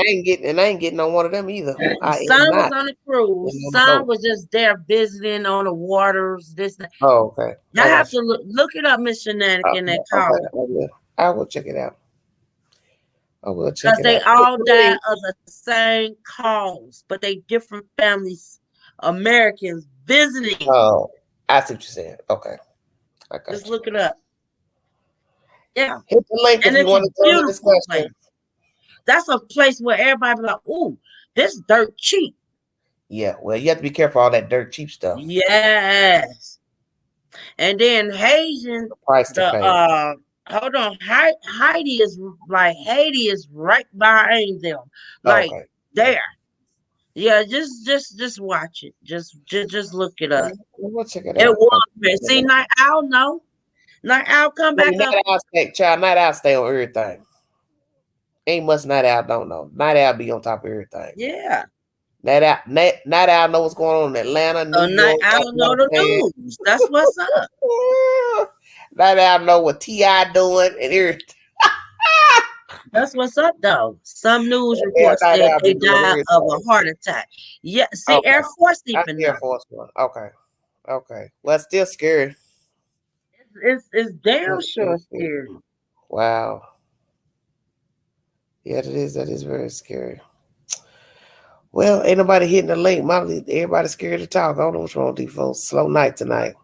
And I ain't getting on one of them either. Some was on a cruise. Some was just there visiting on the waters. Oh, okay. I have to look it up, Miss Shenanigan. That call. I will check it out. Because they all died of the same cause, but they different families, Americans visiting. Oh, I see what you're saying. Okay. I got Just look it up. Yeah. Hit the link if you want to join the discussion. That's a place where everybody be like, ooh, this dirt cheap. Yeah, well, you have to be careful all that dirt cheap stuff. Yes. And then Haitian, hold on, Haiti is right behind them, like there. Yeah, just watch it. Just look it up. We'll check it out. It was. See, Night Owl, no. Night Owl come back up. Night Owl stay on everything. Ain't much Night Owl don't know. Night Owl be on top of everything. Yeah. Night Owl know what's going on in Atlanta, New York. Night Owl know the news. That's what's up. Night Owl know what T.I. doing and everything. That's what's up, though. Some news reports said they died of a heart attack. Yeah, see, Air Force even Air Force one. Okay. Well, it's still scary. It's damn sure scary. Wow. Yeah, that is very scary. Well, ain't nobody hitting the link. Everybody's scared to talk. I don't know what's wrong with these folks. Slow night tonight.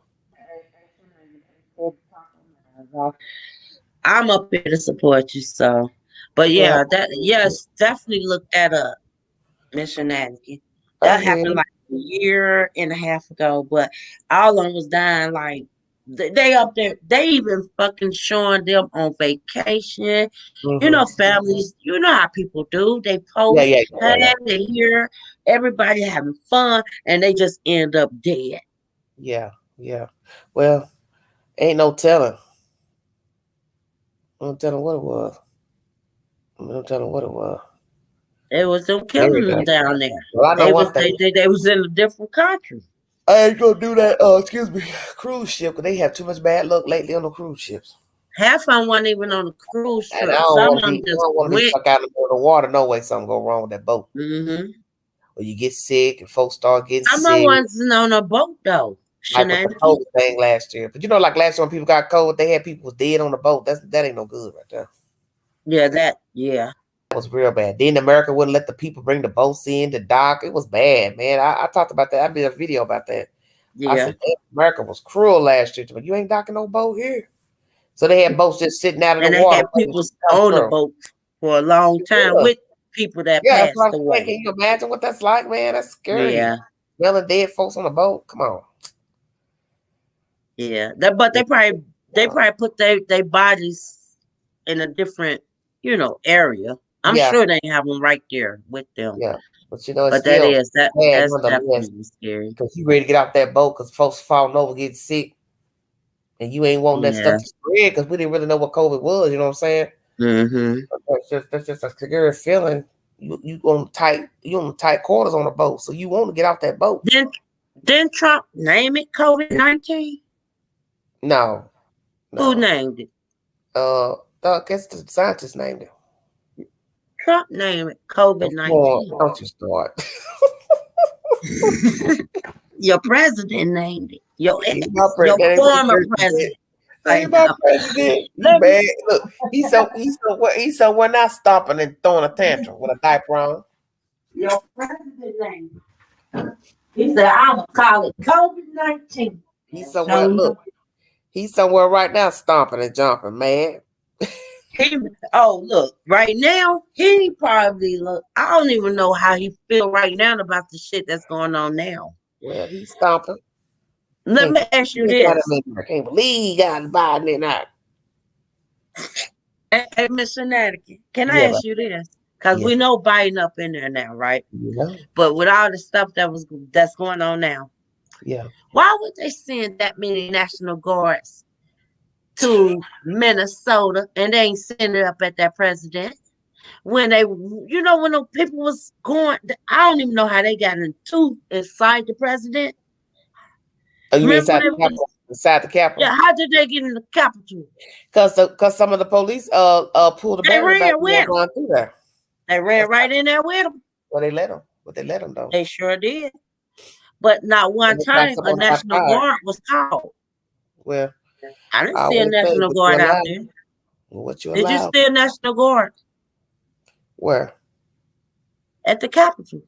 I'm up here to support you, so. But yeah, yes, definitely look that up, Miss Shenanigans. That happened like a year and a half ago, but all of them was dying like they up there. They even fucking showing them on vacation. You know, families. You know how people do. They post, they hear everybody having fun, and they just end up dead. Yeah. Well, ain't no telling. I'm telling what it was. It was them killing them down there. Well, I know one thing. They was in a different country. I ain't gonna do that. Excuse me, cruise ship. Cause they have too much bad luck lately on the cruise ships. Half of them wasn't even on the cruise ship. And I don't want to be stuck out in the water. No way, something go wrong with that boat. Mm-hmm. Or you get sick, and folks start getting sick. Some wasn't on a boat though. Like with the COVID thing last year. But you know, like last year when people got COVID, they had people dead on the boat. That ain't no good right there. Yeah, that was real bad. Then America wouldn't let the people bring the boats in to dock. It was bad, man. I talked about that. I did a video about that. Yeah. I said America was cruel last year, but you ain't docking no boat here. So they had boats just sitting out in the water. And they had people on the boat for a long time with people that passed away. Can you imagine what that's like, man? That's scary. Yeah. Smelling dead folks on the boat. Come on. Yeah. But they probably put their bodies in a different, area. I'm sure they have them right there with them. Yeah. But it's that's definitely scary. Because you ready to get out that boat because folks falling over, getting sick. And you ain't wanting that stuff to spread because we didn't really know what COVID was, you know what I'm saying? Mm-hmm. That's just a scary feeling. You on tight quarters on a boat, so you want to get out that boat. Didn't Trump name it COVID-19? No. Who named it? I guess the scientists named it. Trump named it COVID-19. Don't you start. Your president named it. Your former president. Ain't my president. Bad. Look, he's so we're not stomping and throwing a tantrum with a diaper on. Your president named it. He said, "I'm gonna call it COVID-19." He's somewhere. Look, he's somewhere right now, stomping and jumping, man. Look, right now, he probably I don't even know how he feel right now about the shit that's going on now. Well, he's stomping. Let me ask you this. I can't believe he got Biden in there. Hey, Miss Shenanigans, can I ask you this? Because we know Biden up in there now, right? Yeah. But with all the stuff that's going on now, why would they send that many National Guards to Minnesota and they ain't send it up at that president? When they, when the people was going, I don't even know how they got inside the president. Oh, you mean inside the Capitol? Yeah, how did they get in the Capitol? Because some of the police pulled the barrier back and going through there. They ran right in there with them. Well, they let them though. They sure did. But not one time a National Guard was called. Well, I didn't see a National Guard out there. What you Did you see a National Guard? Where? At the Capitol.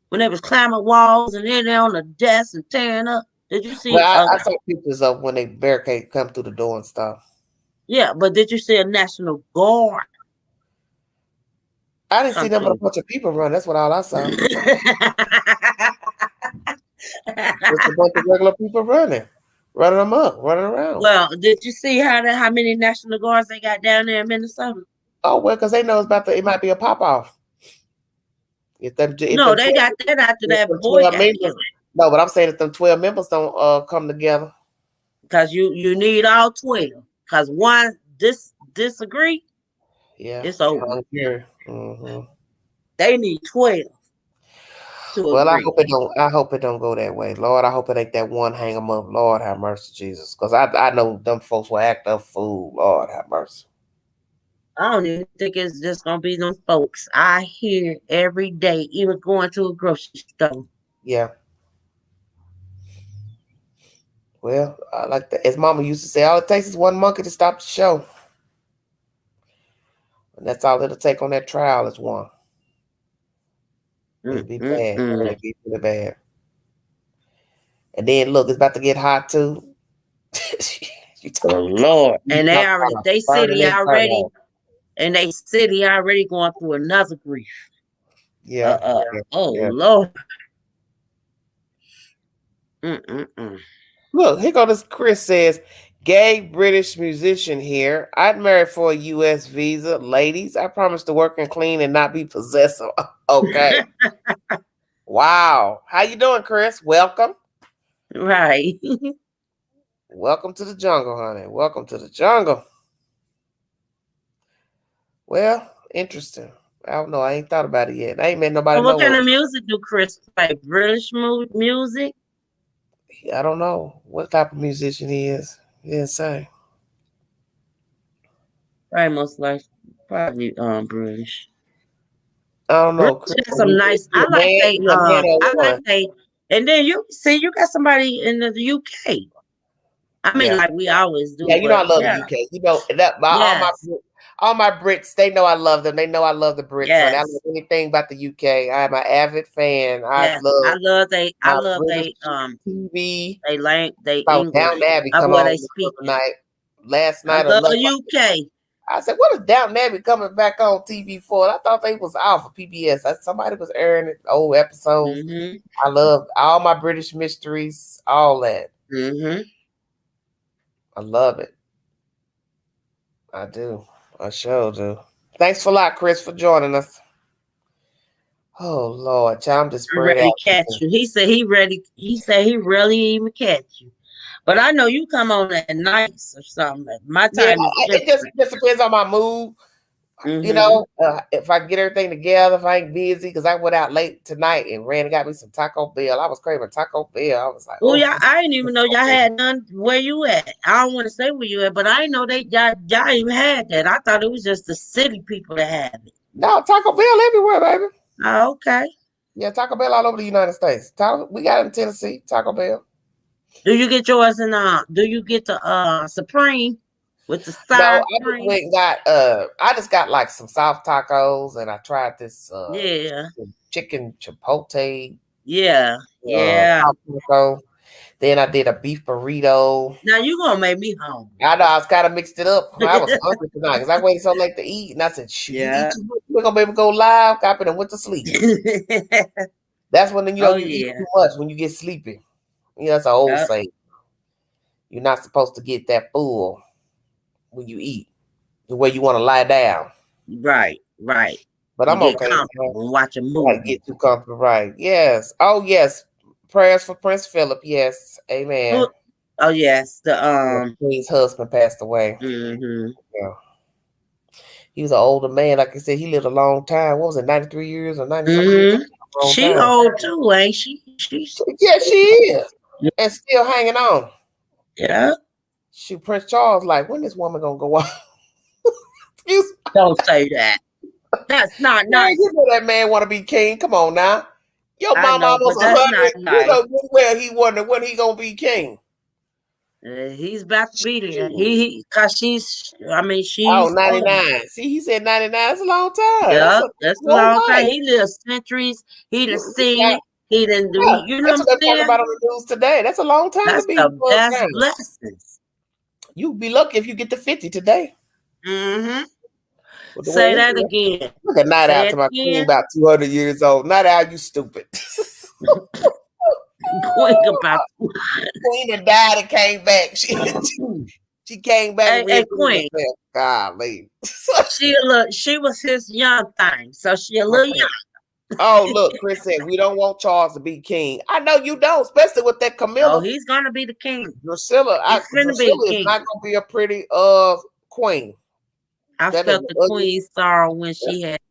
When they was climbing walls and then they're on the desk and tearing up. Did you see? Well, I saw pictures of when they barricade come through the door and stuff. Yeah, but did you see a National Guard? I didn't see them but a bunch of people run. That's what all I saw. Just a bunch of regular people running them up, running around. Well, did you see how many National Guards they got down there in Minnesota? Oh well, because they know it might be a pop off. They got that after that boy got killed. No, but I'm saying if them 12 members don't come together. Because you need all 12. Because one disagree, it's over. Mm-hmm. They need 12. Well, agree. I hope it don't go that way. Lord, I hope it ain't that one hang them up. Lord have mercy, Jesus. Because I know them folks will act a fool. Lord have mercy. I don't even think it's just gonna be them folks. I hear every day, even going to a grocery store. Yeah. Well, I like that. As Mama used to say, all it takes is one monkey to stop the show. And that's all it'll take on that trial is one. It'd be bad. It'd be really bad. And then look, it's about to get hot too. Oh Lord. And they city already going through another grief. Yeah. Oh Lord. Look, here goes Chris says, gay British musician here. I'd marry for a U.S. visa. Ladies, I promise to work and clean and not be possessive. Okay. Wow. How you doing, Chris? Welcome. Right. Welcome to the jungle, honey. Welcome to the jungle. Well, interesting. I don't know. I ain't thought about it yet. I ain't met nobody. What kind of music do Chris play? British music? I don't know what type of musician he is. He didn't say. Probably most likely British. I don't know. Chris, some nice. I like they. And then you got somebody in the UK. I mean, like we always do. Yeah, you know I love the UK. You know that all my Brits, they know I love them. They know I love the Brits. Yes. I love anything about the UK. I'm an avid fan. I love they TV. They English. Downton Abbey come on they speak. Last night. I love UK. I said, what is Downton Abbey coming back on TV for? I thought they was off of PBS. Somebody was airing it, old episodes. I love all my British mysteries, all that. I love it. I do. I sure do. Thanks a lot, Chris, for joining us. Oh Lord, child, I'm just ready to catch you. He said he ready. He said he really even catch you. But I know you come on at nights or something. My time is it just depends on my mood. You know, if I get everything together, if I ain't busy, because I went out late tonight and ran and got me some Taco Bell. I was craving Taco Bell. I was like, oh yeah, I didn't even know y'all had none. Where you at? I don't want to say where you at, but I didn't know y'all even had that. I thought it was just the city people that had it. No, Taco Bell everywhere, baby. Oh, okay. Yeah, Taco Bell all over the United States. We got it in Tennessee, Taco Bell. Do you get yours in do you get the Supreme with the side? No, I just got like some soft tacos, and I tried this chicken chipotle. Yeah. Taco. Then I did a beef burrito. Now you gonna make me hungry. I know, I was kind of mixed it up. I was hungry tonight because I waited so late to eat, and I said, shoot, we're gonna be able to go live. Copy and went to sleep. That's when you eat too much when you get sleepy. You know, that's an old saying. You're not supposed to get that full when you eat, the way you want to lie down. Right. But I'm okay. Watch a movie. Get too comfortable, right? Yes. Oh yes. Prayers for Prince Philip. Yes. Amen. Oh yes. The Queen's husband passed away. Yeah. He was an older man. Like I said, he lived a long time. What was it, 93 years or 90-something years? She old too, ain't she? Yeah, she is. And still hanging on. Yeah. Shoot, Prince Charles, like, when this woman gonna go out? Don't say that. That's not nice. You know that man want to be king. Come on now. Your mama almost 100. You know well he wondered when he gonna be king. He's about to be there. Cause she's. Oh, 99. See, he said 99. That's a long time. Yeah, that's a long time. He lived centuries. He done seen it. He didn't do. You know what I'm talking about on the news today. That's a long time to be. That's blessings. You be lucky if you get to 50 today. Say that again. Look at Night Out to my queen about 200 years old. Night Out, you stupid. Queen had died and came back. She came back. Hey, Queen. Golly. She was his young thing, so she a little young. Oh, look, Chris said we don't want Charles to be king. I know you don't, especially with that Camilla. Oh, he's gonna be the king. Drusilla is not gonna be a pretty queen. I felt the queen's sorrow when she had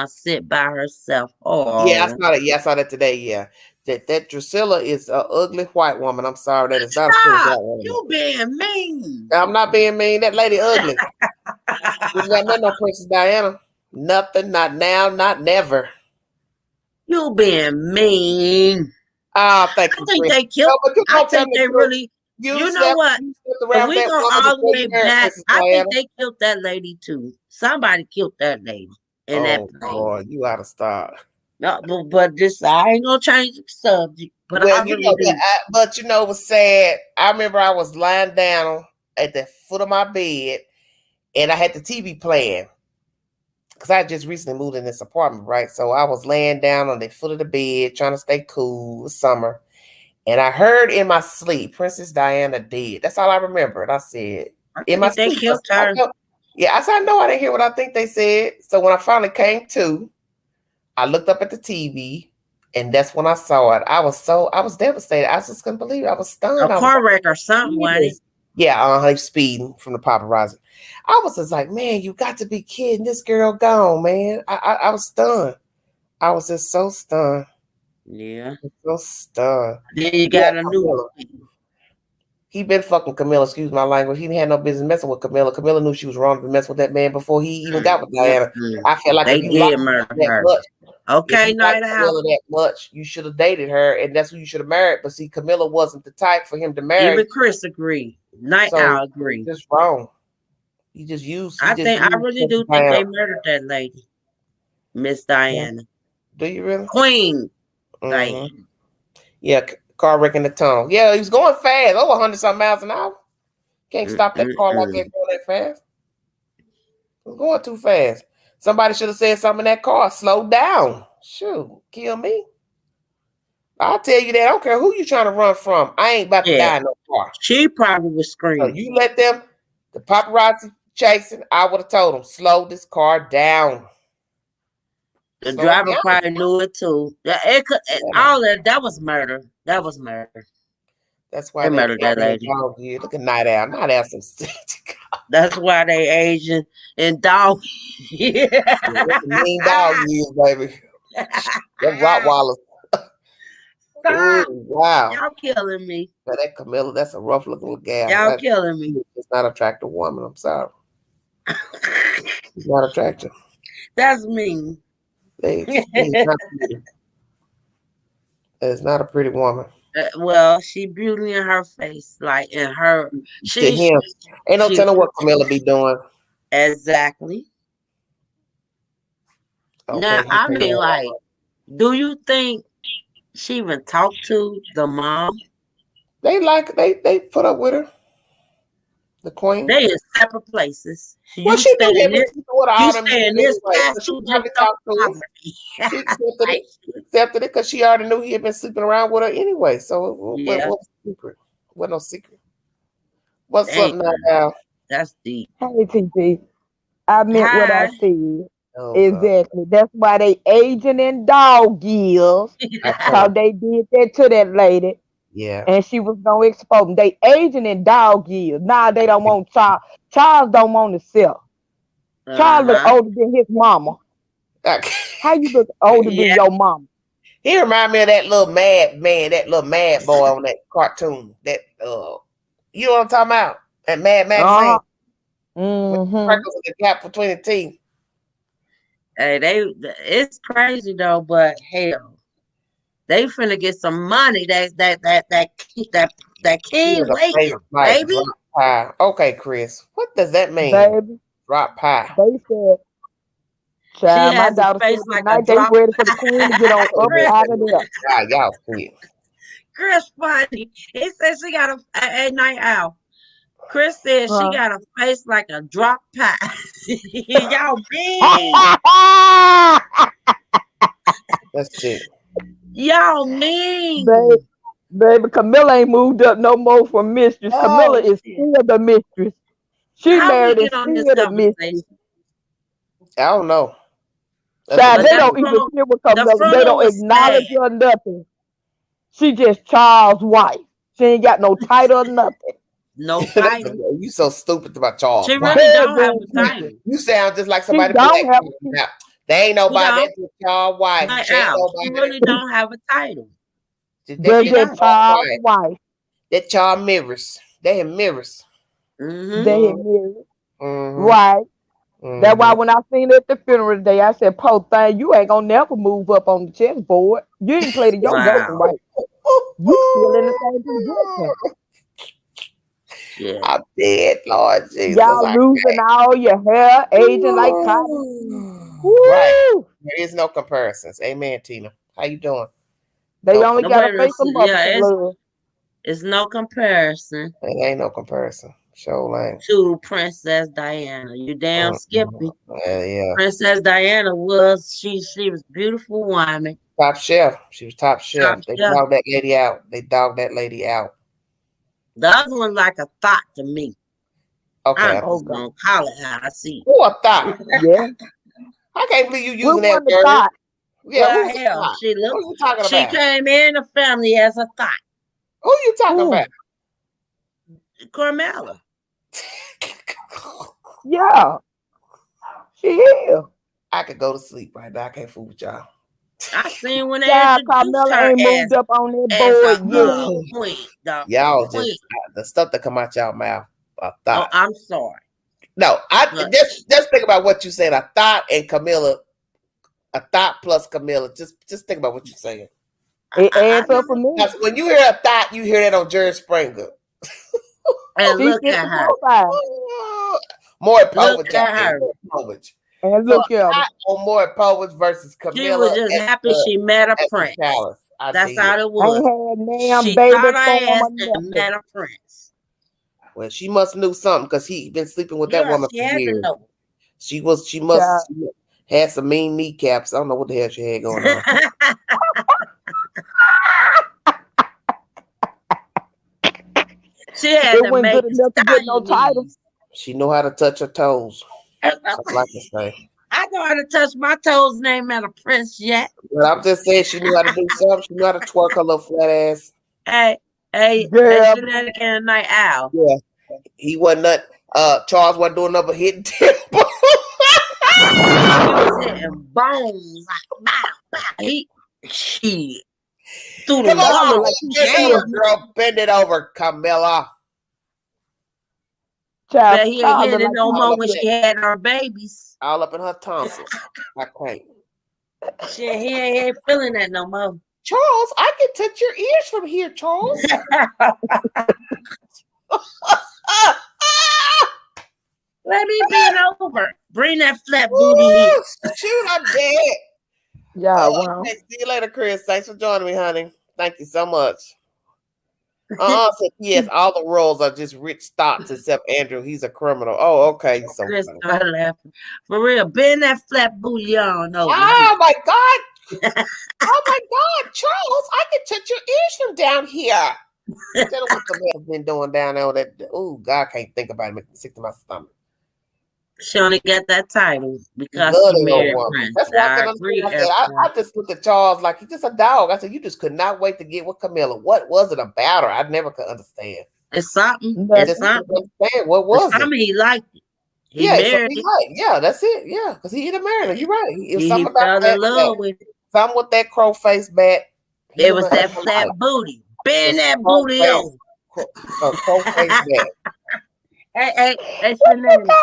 sit by herself. Oh, yeah, I saw that. Yeah, I saw that today. Yeah, that Drusilla is an ugly white woman. I'm sorry, that is not a pretty white woman. You being mean? I'm not being mean. That lady ugly. You got no Princess Diana. Nothing. Not now. Not never. You being mean. Thank you. I think they killed. I think they really. You know what? If we go all the way back, I think they killed that lady too. Somebody killed that lady in that plane. Boy, you ought to stop. No, but this I ain't gonna change the subject. But I Well, really do. but it was sad. I remember I was lying down at the foot of my bed, and I had the TV playing because I had just recently moved in this apartment, right? So I was laying down on the foot of the bed, trying to stay cool. It was summer, and I heard in my sleep, Princess Diana dead. That's all I remember. And I said, in my They sleep, killed her. I said, I know I didn't hear what I think they said. So when I finally came to, I looked up at the TV, and that's when I saw it. I was devastated. I just couldn't believe it. I was stunned. A car wreck or something, wasn't it? Yeah, he's speeding from the paparazzi. I was just like, man, you got to be kidding. This girl gone, man. I was stunned. I was just so stunned. Yeah. So stunned. Then you got a new one. He been fucking Camilla, excuse my language. He didn't have no business messing with Camilla. Camilla knew she was wrong to mess with that man before he even got with Diana. I feel like they if you did liked murder that her. much, Okay, Night Out. Camilla that much, you should have dated her, and that's who you should have married. But see, Camilla wasn't the type for him to marry. Even Chris agreed. Night Owl agreed. Just wrong. He just used. I really do think they murdered that lady, Miss Diana. Do you really? Queen Diana. Yeah, car wreck in the tunnel. Yeah, he was going fast, over 100-something miles an hour. Can't stop that car like that going that fast. It was going too fast. Somebody should have said something in that car. Slow down. Shoot, kill me. I'll tell you that. I don't care who you trying to run from. I ain't about to die in no car. She probably was screaming. So you let them, the paparazzi chasing, I would have told them, slow this car down. The driver probably knew it too. All that was murder. That was murder. That's why they murdered that lady. Look at Night Owl. Night Owl some That's why they Asian and dog. Mean dog years, baby. Them Rottweilers. Ooh, wow. Y'all killing me. Now that Camilla, that's a rough looking little gal. Y'all killing me. It's not an attractive woman. I'm sorry. It's not attractive. That's mean. It's not a pretty woman. Well, she beauty in her face, like in her. To him, ain't no telling what Camilla be doing. Exactly. Okay, now, I mean, like, do you think she even talked to the mom? They put up with her. The queen. They in separate places. Well, she stay in this. You stay in this class. She probably talked to him. She accepted it because she already knew he had been sleeping around with her anyway. So what was the secret? What no secret? What's up now? That's deep. Hey, TP. I meant what I said. Exactly. God. That's why they aging in dog years. Because they did that to that lady. Yeah. And she was gonna expose them. They aging in dog years. Now they don't want Charles. Charles don't want to sell. Charles look older than his mama. How you look older than your mama? He remind me of that little mad man, that little mad boy on that cartoon. That you know what I'm talking about? That Mad magazine. Freckles with the gap between the teeth. Hey, it's crazy though, but hell. They finna get some money. That king wait, baby. Pie. Okay, Chris. What does that mean? Baby. Drop pie. They said, child, my daughter said tonight they ready for the queen to get on up out of there. Y'all sweet. Chris funny. He said she got a night owl. Chris said she got a face like a drop pie. Y'all big. That's it. Y'all mean. Baby, Camilla ain't moved up no more from mistress. Camilla is still the mistress. She married and still the mistress. I don't know. Child, they don't even hear with Camilla. They don't acknowledge her nothing. She just Charles' wife. She ain't got no title or nothing. No title. You so stupid about Charles. She really don't have a title. You sound just like somebody. They ain't nobody. That's just Charles' wife. She really don't have a title. That's just Charles' wife. That Charles mirrors. They have mirrors. Mm-hmm. They have mirrors. Mm-hmm. Right. Mm-hmm. That's why when I seen it at the funeral today, I said, "Po thing, you ain't gonna never move up on the chessboard. You ain't played your game right. You still in the same position." Yeah. I'm dead, Lord Jesus. Y'all losing all your hair, aging like cotton. Right. There is no comparisons. Amen, Tina. How you doing? They No only No, got wait a a face of minute. mother Yeah, love. it's no comparison There ain't no comparison. Show lane. to Princess Diana. You damn skippy. Yeah. Princess Diana was she was beautiful woman. Top chef. She was top chef. Top They chef. dogged that lady out. They dogged that lady out. The other one like a thought to me. Okay. I'm just gonna call it how I see it. Who a thought? Yeah. I can't believe you We using that want the word. thought. Yeah, Well, who's a hell, thought? she Who looked. you talking She about? came in the family as a thought. Who you talking Who? about? Carmela. Yeah. She is. I could go to sleep right now. I can't fool with y'all. I seen when they Child, introduced Carmela her ain't moved up on that as board a yet. queen. The Y'all queen. just the stuff that come out y'all mouth. A Oh, thought. I'm sorry. No, But just think about what you said. A thought and Camilla. A thought plus Camilla. Just think about what you're saying. It adds up for me. Because when you hear a thought, you hear that on Jerry Springer. and She look fit at the her. profile. More Look Povich. at her. More Povich. And So look a at her. thought on more Povich versus She Camilla. was just at happy the- she met a at the prince. palace. I That's did. all it Ain't was. had damn She baby thought I form asked or and nothing. met a prince. Well, she must knew something because he been sleeping with that Yeah, woman she for had to years. know. She must Child. had some mean kneecaps. I don't know what the hell she had going on. She had It to wasn't make good enough to get no title. stallion She know how to touch her toes. That's all I can say. I know how to touch my toes and ain't met a prince yet. But I'm just saying she knew how to do something. She knew how to twerk her little flat ass. Hey, Girl. she let it get a night owl. Yeah. He wasn't not Charles wasn't doing nothing but hitting temple. He was hitting bones like bow, bow. Shit. Through the Come on, like wall. she bend it over, girl. Bend it over, Camilla. Child, But he ain't Charles hitting look it no like more look when at she had her babies. All up in her tonsils. I can't. Shit, he ain't feeling that no more. Charles, I can touch your ears from here, Charles. Let me bend over. Bring that flat booty here. Shoot, I'm dead. Yeah, wow. Okay, see you later, Chris. Thanks for joining me, honey. Thank you so much. So yes, all the roles are just rich thoughts except Andrew. He's a criminal. Oh, okay. So Chris started laughing. For real, bend that flat booty on over. oh my God. Oh my God, Charles, I can touch your ears from down here. Tell them what the hell's been doing down there. That oh God, I can't think about it. Make me sick to my stomach. She only got that title because Bloody she old married woman. Prince. That's why I I can agree, understand. I said I just looked at Charles like he's just a dog. I said you just could not wait to get with Camilla. What was it about her? I never could understand. It's something. Nothing. It's something. Understand what was It's it? something he liked it. He Yeah, married so it. right. Yeah, that's it. Yeah, because he ended up marrying her. You're right. It was He something about fell in love with it. something with that crow face bat. It was that flat booty. Bend that booty over. Crow face bat. Hey, shenanigans.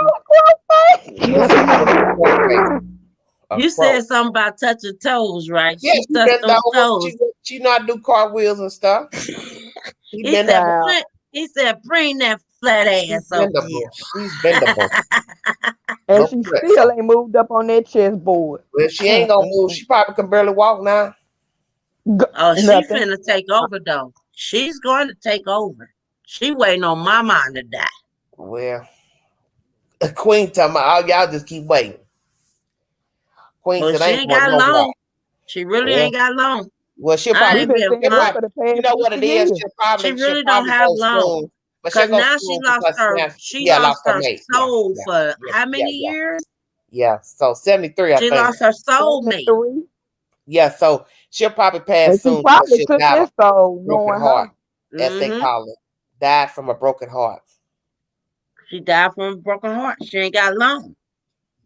You said something about touching toes, right? Yeah, She touched those toes. She know how to do cartwheels and stuff. He said, bring that flat ass over here. She's bendable. And she still ain't moved up on that chessboard. Well, she ain't gonna move. She probably can barely walk now. Oh, she finna take over though. She's going to take over. She waiting on my mom to die. Well, Queen talking about, y'all just keep waiting. Queen said, she ain't got long. She really ain't got long. Well, she'll probably, you know what it is? She really don't have long. Because now she lost her soul for how many years? Yeah, so 73, I think. She lost her soulmate. Yeah, so she'll probably pass soon. She probably took his soul, knowing heart, her. as they call it. Died from a broken heart. She died from a broken heart. She ain't got long.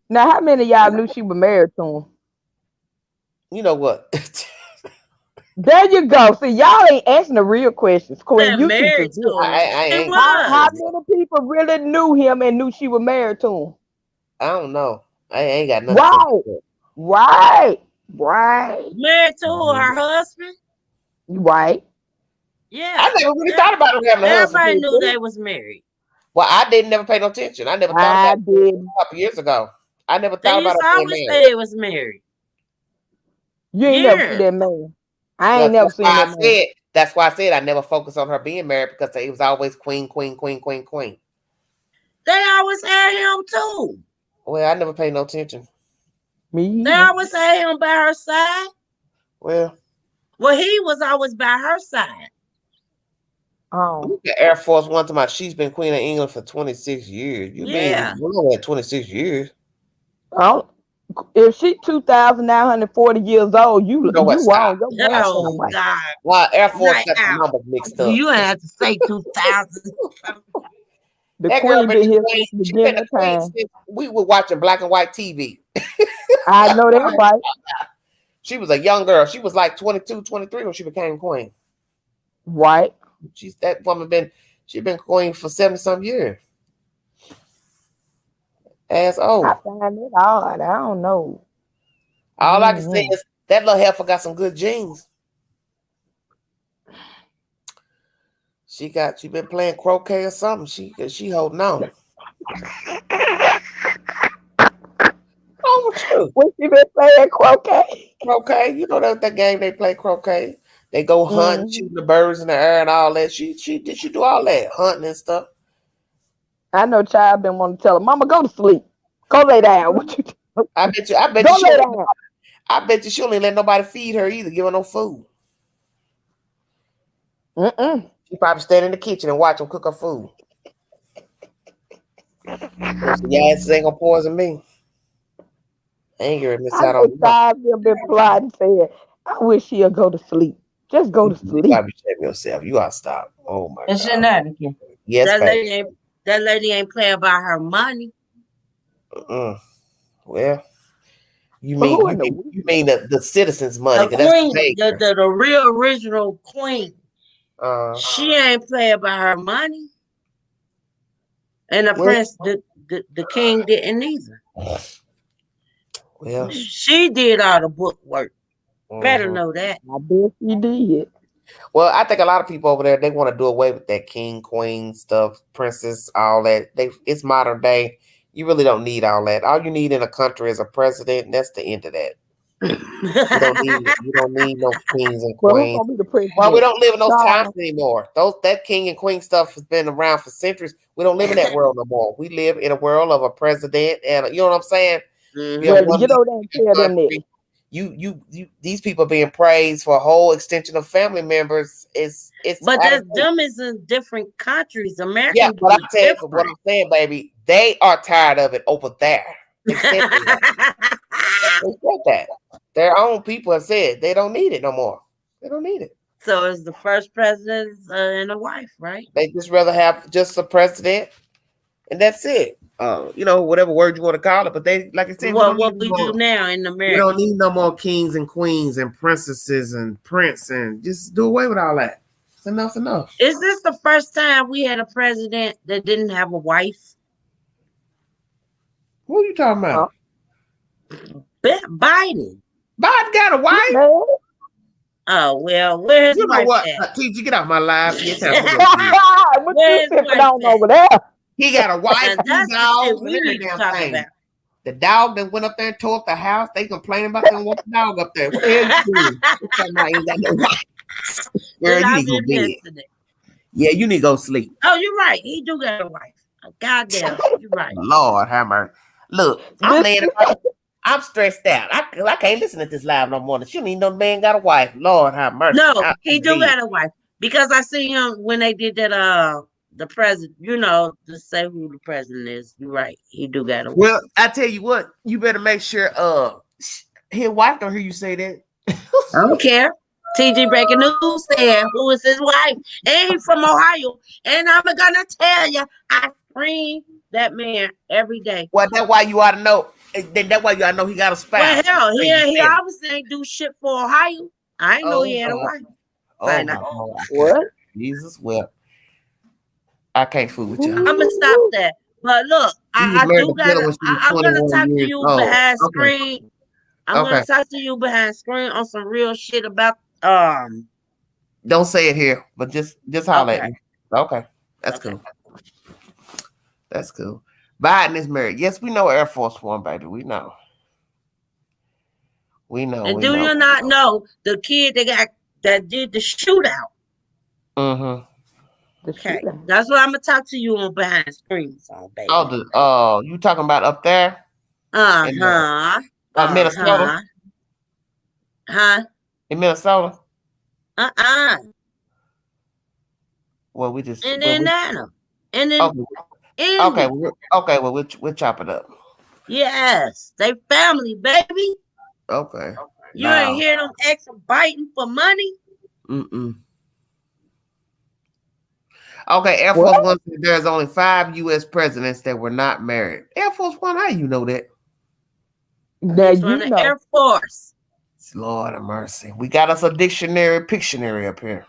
Now, how many of y'all knew she was married to him? You know what? There you go. See, y'all ain't asking the real questions. Queen, you married to him. How many people really knew him and knew she was married to him? I don't know. I ain't got nothing. Right. Married to her husband? Right. Yeah. I never really thought about having a husband. Everybody knew they was married. Well, I didn't never pay no attention. I never thought about it a couple years ago. I never thought about it. They always say they was married. You ain't never see Yeah. that man. I ain't never seen that man. That's why I said I never focused on her being married because it was always queen, queen, queen, queen, queen. They always had him too. Well, I never paid no attention. Me They either. always had him by her side. Well, He was always by her side. Oh, the Air Force One to my she's been Queen of England for 26 years. You Yeah. mean we're at 26 years? oh. If she 2,940 years old, you know what? wrong. Stop. Your math Oh ain't right. God. Well, Air Force Right got the out. numbers mixed up. You ain't have to say 2000. The That girl queen been been the here queen. since the She been beginning the of queen time. since we were watching black and white TV. I know that right. She was a young girl. She was like 22, 23 when she became queen. Right. That woman she been queen for 70-some years. Ass I old. find it odd. I don't know. All I can say is that little heifer got some good genes. She been playing croquet or something. She holding on. What's wrong with you? What she been playing croquet? Croquet, you know that game they play croquet. They go hunting, shooting the birds in the air and all that. She do all that hunting and stuff. I know child been wanting to tell her, Mama, go to sleep. Go lay down. What you do? I bet you Go lay down. I bet you she only let nobody feed her either, give her no food. She probably stand in the kitchen and watch them cook her food. Your ass ain't gonna poison me. Angry miss out on child been plotting, saying, I wish she'll go to sleep. Just go to sleep. You gotta be shaming yourself. You gotta stop. Oh my It's God. shenanigans. Yes, that lady ain't playing about her money. Well, you mean the citizens' money? The queen, the real original queen. She ain't playing about her money, and the prince, the king didn't either. Well, she did all the book work. Better know that. I bet she did. Well, I think a lot of people over there, they want to do away with that king, queen stuff, princess, all that. It's modern day. You really don't need all that. All you need in a country is a president, and that's the end of that. You don't need no kings and queens. Well, we don't live in those times anymore. That king and queen stuff has been around for centuries. We don't live in that world no more. We live in a world of a president, and you know what I'm saying. Well, you know that tell them that. You these people being praised for a whole extension of family members. It's but them is in different countries. America. Yeah, but I'm saying what I'm saying, baby, they are tired of it over there. They said that. Their own people have said they don't need it no more. They don't need it. So it's the first president and a wife, right? They just rather have just a president, and that's it. Whatever word you want to call it, but they, like I said, what we do now in America. We don't need no more kings and queens and princesses and prince, and just do away with all that. It's enough. Is this the first time we had a president that didn't have a wife? What are you talking about? Biden. Biden got a wife? Oh, well, where's his wife at? TG, get off my live. What you sipping on over there? He got a wife, that's dogs, we need to talk about. The dog that went up there and tore up the house, they complaining about them walking the dog up there. What the hell you doing? You ain't got no wife. Girl, you need to go bed. Yeah, you need to go sleep. Oh, you're right. He do got a wife. Goddamn, you're right. Lord have mercy. Look, I'm stressed out. I can't listen to this live no more. She don't even know the man got a wife. Lord have mercy. No, he do got a wife. Because I see him when they did that the president, to say who the president is. You're right. He do got a wife. Well, I tell you what, you better make sure his wife don't hear you say that. I don't care. TG breaking news said who is his wife. And he's from Ohio. And I'm gonna tell you, I scream that man every day. Well, that's why you ought to know. That's why you ought to know he got a spouse. Well, hell, he obviously ain't do shit for Ohio. I ain't know he had a wife. What? Jesus, well, I can't fool with you. I'm gonna stop that. But look, I'm gonna talk to you behind screen. I'm gonna talk to you behind screen on some real shit about Don't say it here, but just holler at me. Okay. That's cool. That's cool. Biden is married. Yes, we know Air Force One, baby. We know. We know. And We do know. you not know the kid that did the shootout? Mm-hmm. Okay, that's what I'm gonna talk to you on behind screens on, baby. You talking about up there? Minnesota. Huh? In Minnesota? Well, we just. In Indiana. And then okay. Okay. Well, we'll chop it up. Yes, they family, baby. Okay. You ain't hear them ex biting for money? Mm-mm. Okay, Air Force One said there's only 5 U.S. presidents that were not married. Air Force One, how you know that? Now He's from the Air Force. Lord of mercy. We got us a Pictionary up here.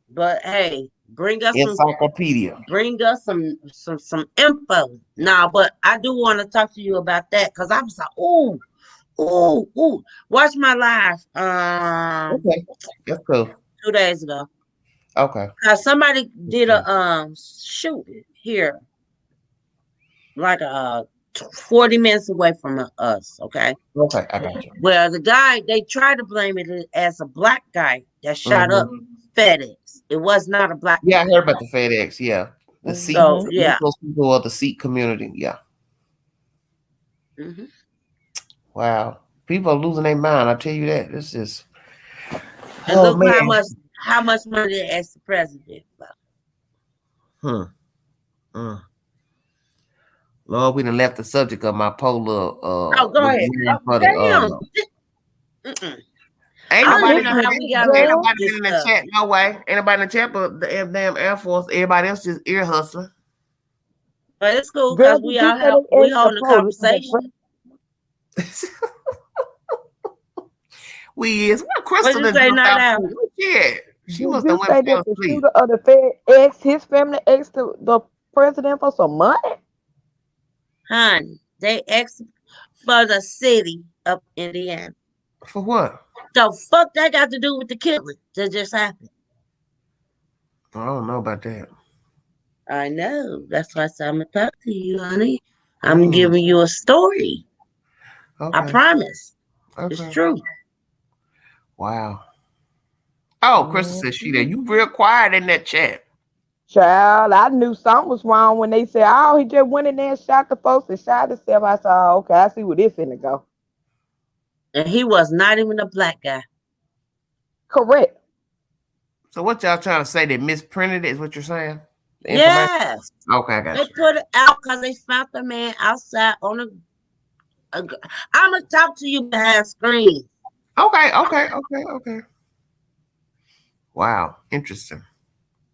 But hey, bring us encyclopedia. Bring us some info. Nah, but I do want to talk to you about that because I was like, ooh. Watch my live. Okay, that's cool. 2 days ago. Okay. Somebody did a shoot here, like 40 minutes away from us. Okay. Okay, I got you. Well, the guy, they tried to blame it as a black guy that shot up FedEx. It was not a black guy. I heard about the FedEx. Yeah, the Sikh. So, yeah, those people of the Sikh community. Yeah. Wow, people are losing their mind. I tell you that. This is. And look how much money they asked the president for. Lord, we done left the subject of my polar. Go ahead. Ain't nobody been in the chat. No way. Ain't nobody in the chat but the damn Air Force. Everybody else just ear hustling. But it's cool because we holding a conversation. We is. What Crystal did you say, yeah, she must have went to the shooter of the Fed his family asked the president for some money. Honey, they asked for the city of Indiana. For what? The fuck that got to do with the killing that just happened? I don't know about that. I know. That's why I said I'm gonna talk to you, honey. I'm giving you a story. Okay. I promise. Okay. It's true. Wow. Oh, Crystal says she there. You real quiet in that chat. Child, I knew something was wrong when they said, "Oh, he just went in there and shot the folks and shot himself." I said, "Oh, okay, I see where this finna go." And he was not even a black guy. Correct. So what y'all trying to say? They misprinted it, is what you're saying? Yes. Okay, I got you. They put it out because they found the man outside on a. I'm gonna talk to you behind screen. Okay. Wow, interesting.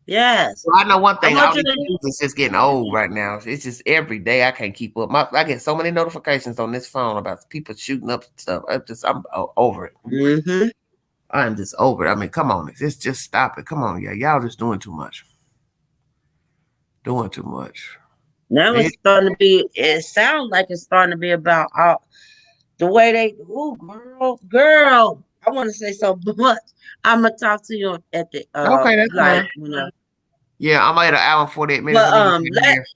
Yes. Well, I know one thing. All these news is just getting old right now. It's just every day I can't keep up. I get so many notifications on this phone about people shooting up stuff. I'm over it. I'm just over it. I mean, come on, just stop it. Come on, y'all just doing too much. Doing too much. Now it's starting to be. It sounds like it's starting to be about the way they. Ooh, girl. I want to say so much. I'm gonna talk to you at the. Okay, that's fine. Yeah, I'm at an hour and 48 minutes. But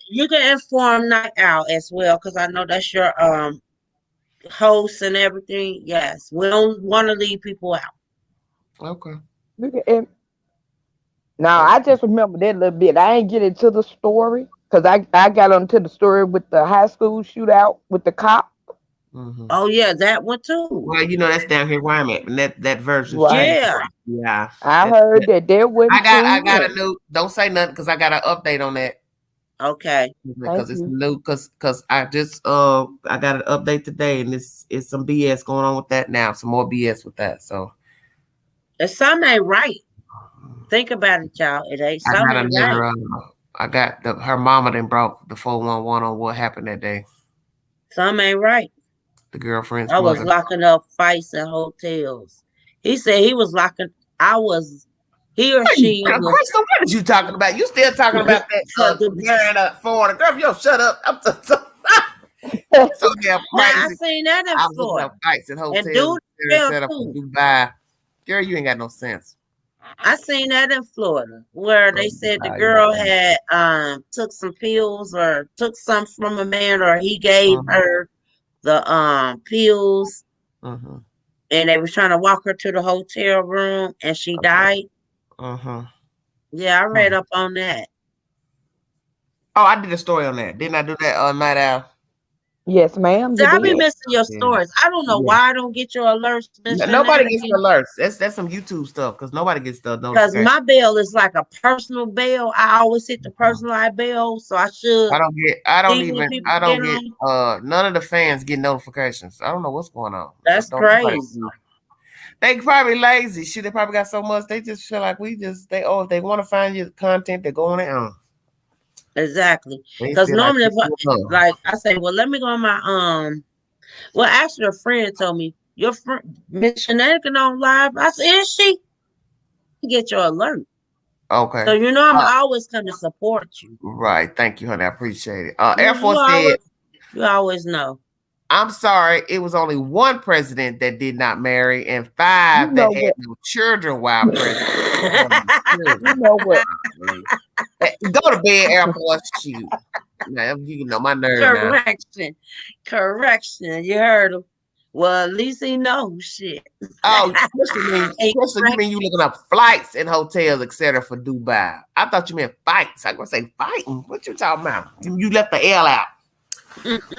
you can inform Night Owl as well because I know that's your host and everything. Yes, we don't want to leave people out. Okay. Look at him. Now I just remember that little bit. I ain't get into the story because I got onto the story with the high school shootout with the cop. Oh yeah, that one too. Well, that's down here where I'm at, and that version. Right. Yeah. I heard that there was. I got a new. Don't say nothing because I got an update on that. Okay. Because it's new. Because I just I got an update today, and it's some BS going on with that now. Some more BS with that. So. If something ain't right, think about it, y'all. It ain't something right. I got her mama then brought the 411 on what happened that day. Something ain't right. The girlfriend's I was locking up fights in hotels. He said he was locking. He or she. Crystal, what are you talking about? You still talking about that marrying a foreigner girl? Yo, shut up! I'm so damn crazy. Now, I seen that in Florida. Fights in hotels set up in Dubai. Girl, you ain't got no sense. I seen that in Florida where they said the girl had took some pills or took some from a man or he gave her the pills and they was trying to walk her to the hotel room, and she died. Yeah, I read up on that. Oh, I did a story on that. Didn't I do that on Night Owl? Yes, ma'am. See, You I be did. missing your stories. I don't know why I don't get your alerts. Nobody gets the alerts. That's some YouTube stuff because nobody gets the Because notification. my bell is like a personal bell. I always hit the personalized bell, so I should. I don't get none of the fans get notifications. I don't know what's going on. That's crazy. They probably lazy. Shit, they probably got so much. They just feel like if they want to find your content, they're going on. Exactly. Because normally, like I say, well, let me go on my Well, actually, a friend told me your friend Miss Shenanigan on live. I said, is she? Get your alert. Okay. So I'm always going to support you. Right. Thank you, honey. I appreciate it. Air Force said, you always know. I'm sorry, it was only one president that did not marry and 5 that had no children while president. You know what? Go to bed, Air Force. Shoot. Now, you know my nerve. Correction. You heard him. Well, at least he knows shit. Oh, Crystal, you mean you looking up flights and hotels, etc. for Dubai? I thought you meant fights. I was gonna say fighting. What you talking about? You left the L out.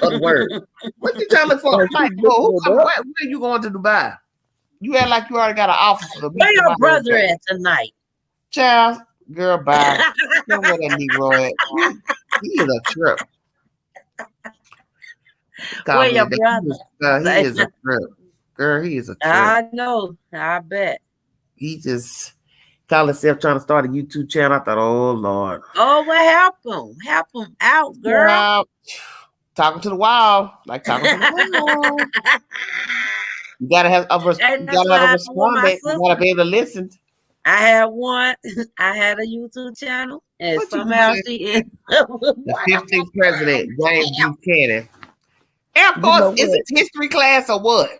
Other word. What you trying to look for a flight? Where you going to Dubai? You act like you already got an offer for the Where your brother at tonight? Child, girl, bye. Don't wear that Negro at. He is a trip. Where your brother? He is a trip. Girl, he is a trip. I know. I bet. He just called himself trying to start a YouTube channel. I thought, oh, Lord. Oh, well, help him. Help him out, girl. Yeah. Talking to the wall. Like talking to the wall. You gotta have a respondent. You gotta be able to listen. I had one. I had a YouTube channel, and somehow she is the 15th president, James Buchanan. Air Force, is it history class or what?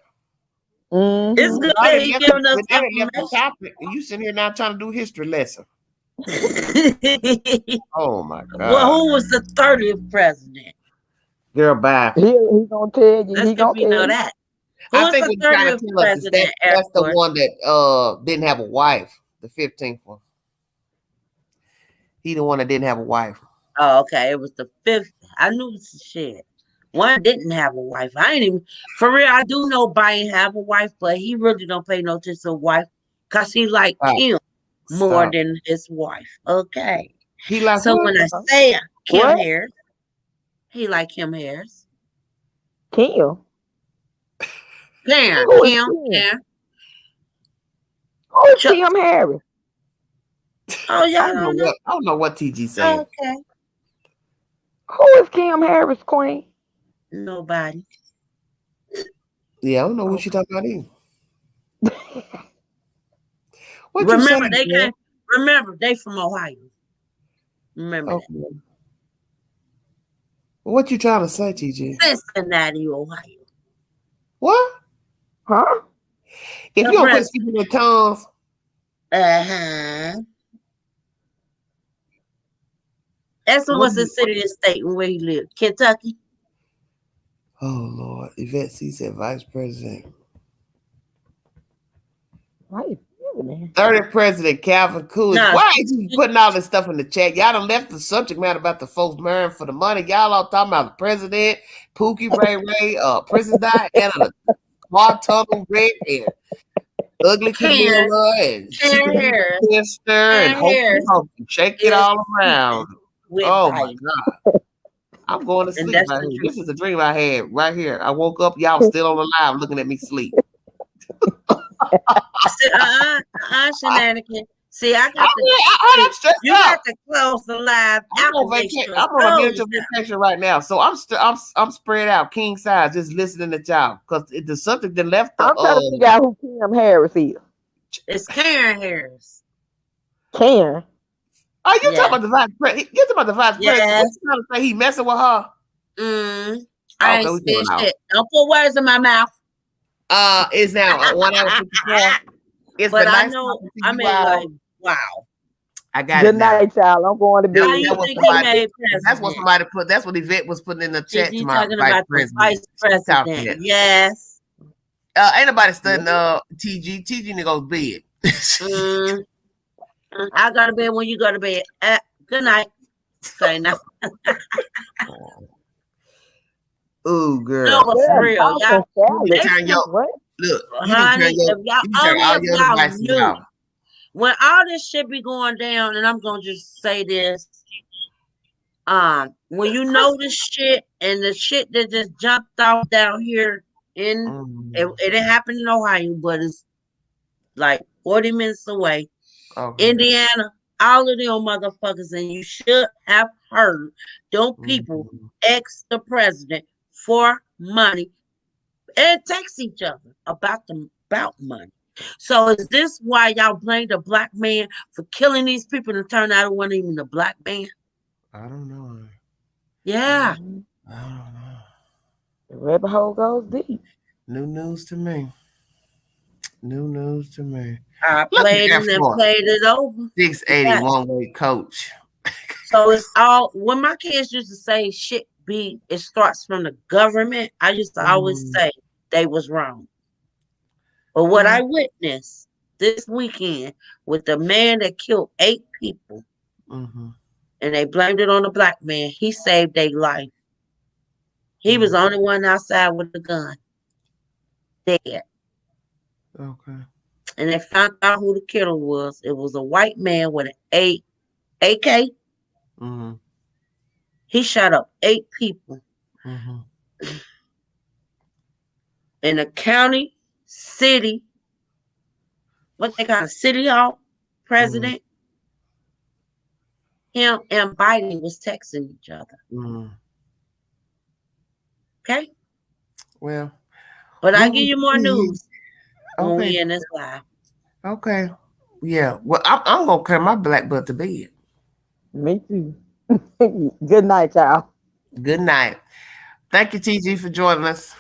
It's good that he giving us information. You sitting here now trying to do history lesson. Oh my God. Well, who was the 30th president? Girl, bye. He gonna tell you. He gonna tell you that. I think we're trying to tell us that's the one that didn't have a wife. The 15th one. He the one that didn't have a wife. Oh, okay. It was the 5th. I knew this shit. One didn't have a wife. I ain't even for real. I do know Biden have a wife, but he really don't pay no attention to wife because he like Kim more than his wife. Okay. He like so when I say Kim Harris, he like Kim Harris. Kim. Kim. Who is Kim Harris? Oh yeah, I don't know what TG said. Okay. Who is Kim Harris, Queen? Nobody. Yeah, I don't know what she talking about either. Remember, they from Ohio. Remember that. What you trying to say, TG? Cincinnati, Ohio. What? Huh? If you don't quit speaking in tongues. That's what's the city and state where he lived. Kentucky. Oh Lord. Yvette C said vice president. Right. 30th president Calvin Coolidge. Why ain't you putting all this stuff in the chat? Y'all done left the subject matter about the folks marrying for the money. Y'all all talking about the president, Pookie Ray, Princess Diana, the car tunnel red hair, ugly Camilla, and sister, and Hope, shake it all around. Oh my God. I'm going to sleep right here. This is a dream I had right here. I woke up, y'all still on the live looking at me sleep. Shenanigans. See, I got you got to close the live. I'm on a mental vacation right now, so I'm spread out, king size, just listening to y'all because the subject that left. I'm trying to figure out who Kim Harris is. It's Karen Harris. Karen. Oh, you talking about the vice president? You talking about the vice president? What you trying to say? He messing with her? I ain't said shit. Don't put words in my mouth. It's now 1 hour 54. It's but I know. I mean, like, wow. I got Good it. Good night, y'all. I'm going to bed. That's what somebody put. That's what Yvette was putting in the chat to my vice president. Yes. Ain't nobody studying TG. TG need to go to bed. I go to bed when you go to bed. Good night. Say no. Oh, girl. No, but for real, y'all. You need to turn your look. Honey, if y'all devices knew off. when all this shit be going down, and I'm gonna just say this. When you know this shit and the shit that just jumped off down here it didn't happen in Ohio, but it's like 40 minutes away. Okay. Indiana, all of them motherfuckers, and you should have heard them people ex the president for money and text each other about money. So is this why y'all blame the black man for killing these people and turn out it wasn't even the black man? I don't know. Yeah. I don't know. The rabbit hole goes deep. New news to me. New news to me. I played it and played it over. 680 one-way coach. So it's all when my kids used to say it starts from the government. I used to always say they was wrong. But what I witnessed this weekend with the man that killed 8 people, and they blamed it on the black man, he saved their life. He was the only one outside with a gun. Dead. Okay. And they found out who the killer was. It was a white man with an AK. He shot up 8 people. In a county, city, what they call a city hall president. Him and Biden was texting each other. Okay? Well. But I'll give you more news when we in this live. Okay. Yeah. Well, I'm going to carry my black butt to bed. Me too. Good night, y'all. Good night. Thank you, TG, for joining us.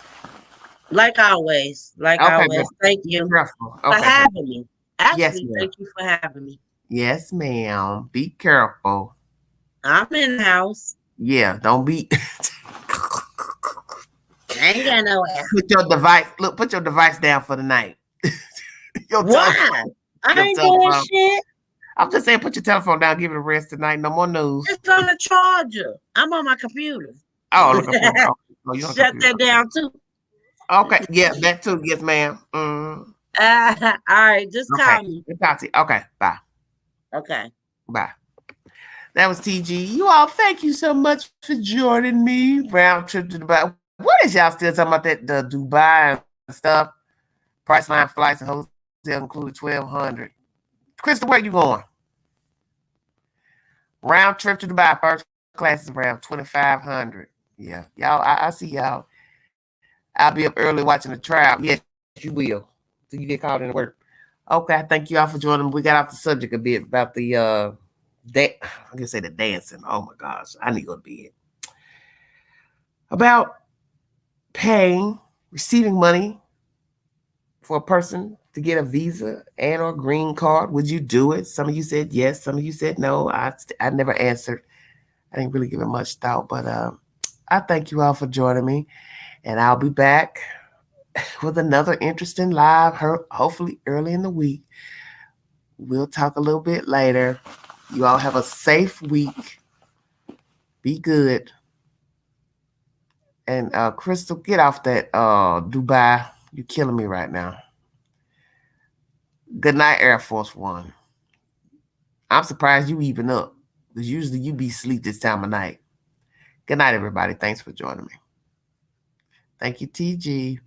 Like always. Thank you for having me. Actually, thank you for having me. Yes, ma'am. Be careful. I'm in the house. Yeah, don't be. I ain't got nowhere. Put your device down for the night. Why? I ain't doing shit. I'm just saying, put your telephone down, give it a rest tonight. No more news. It's on the charger. I'm on my computer. Oh, look shut that down too. Okay, yeah, that too. Yes, ma'am. All right, just call me. Okay, bye. Okay, bye. That was TG. You all, thank you so much for joining me. Round trip to Dubai. What is y'all still talking about that the Dubai and stuff? Priceline flights and hotel included $1,200. Crystal, where you going? Round trip to Dubai, first class is around $2,500. Yeah, y'all. I see y'all. I'll be up early watching the trial. Yes, you will. So you get called into work. Okay, thank you all for joining me. We got off the subject a bit about the I'm gonna say the dancing. Oh my gosh, I need to go to bed. About receiving money for a person to get a visa and or green card. Would you do it? Some of you said yes, some of you said no. I never answered. I didn't really give it much thought, but I thank you all for joining me, and I'll be back with another interesting live, hopefully early in the week. We'll talk a little bit later. You all have a safe week. Be good. And Crystal, get off that Dubai. You're killing me right now. Good night, Air Force One. I'm surprised you even up, because usually you be asleep this time of night. Good night, everybody. Thanks for joining me. Thank you, TG.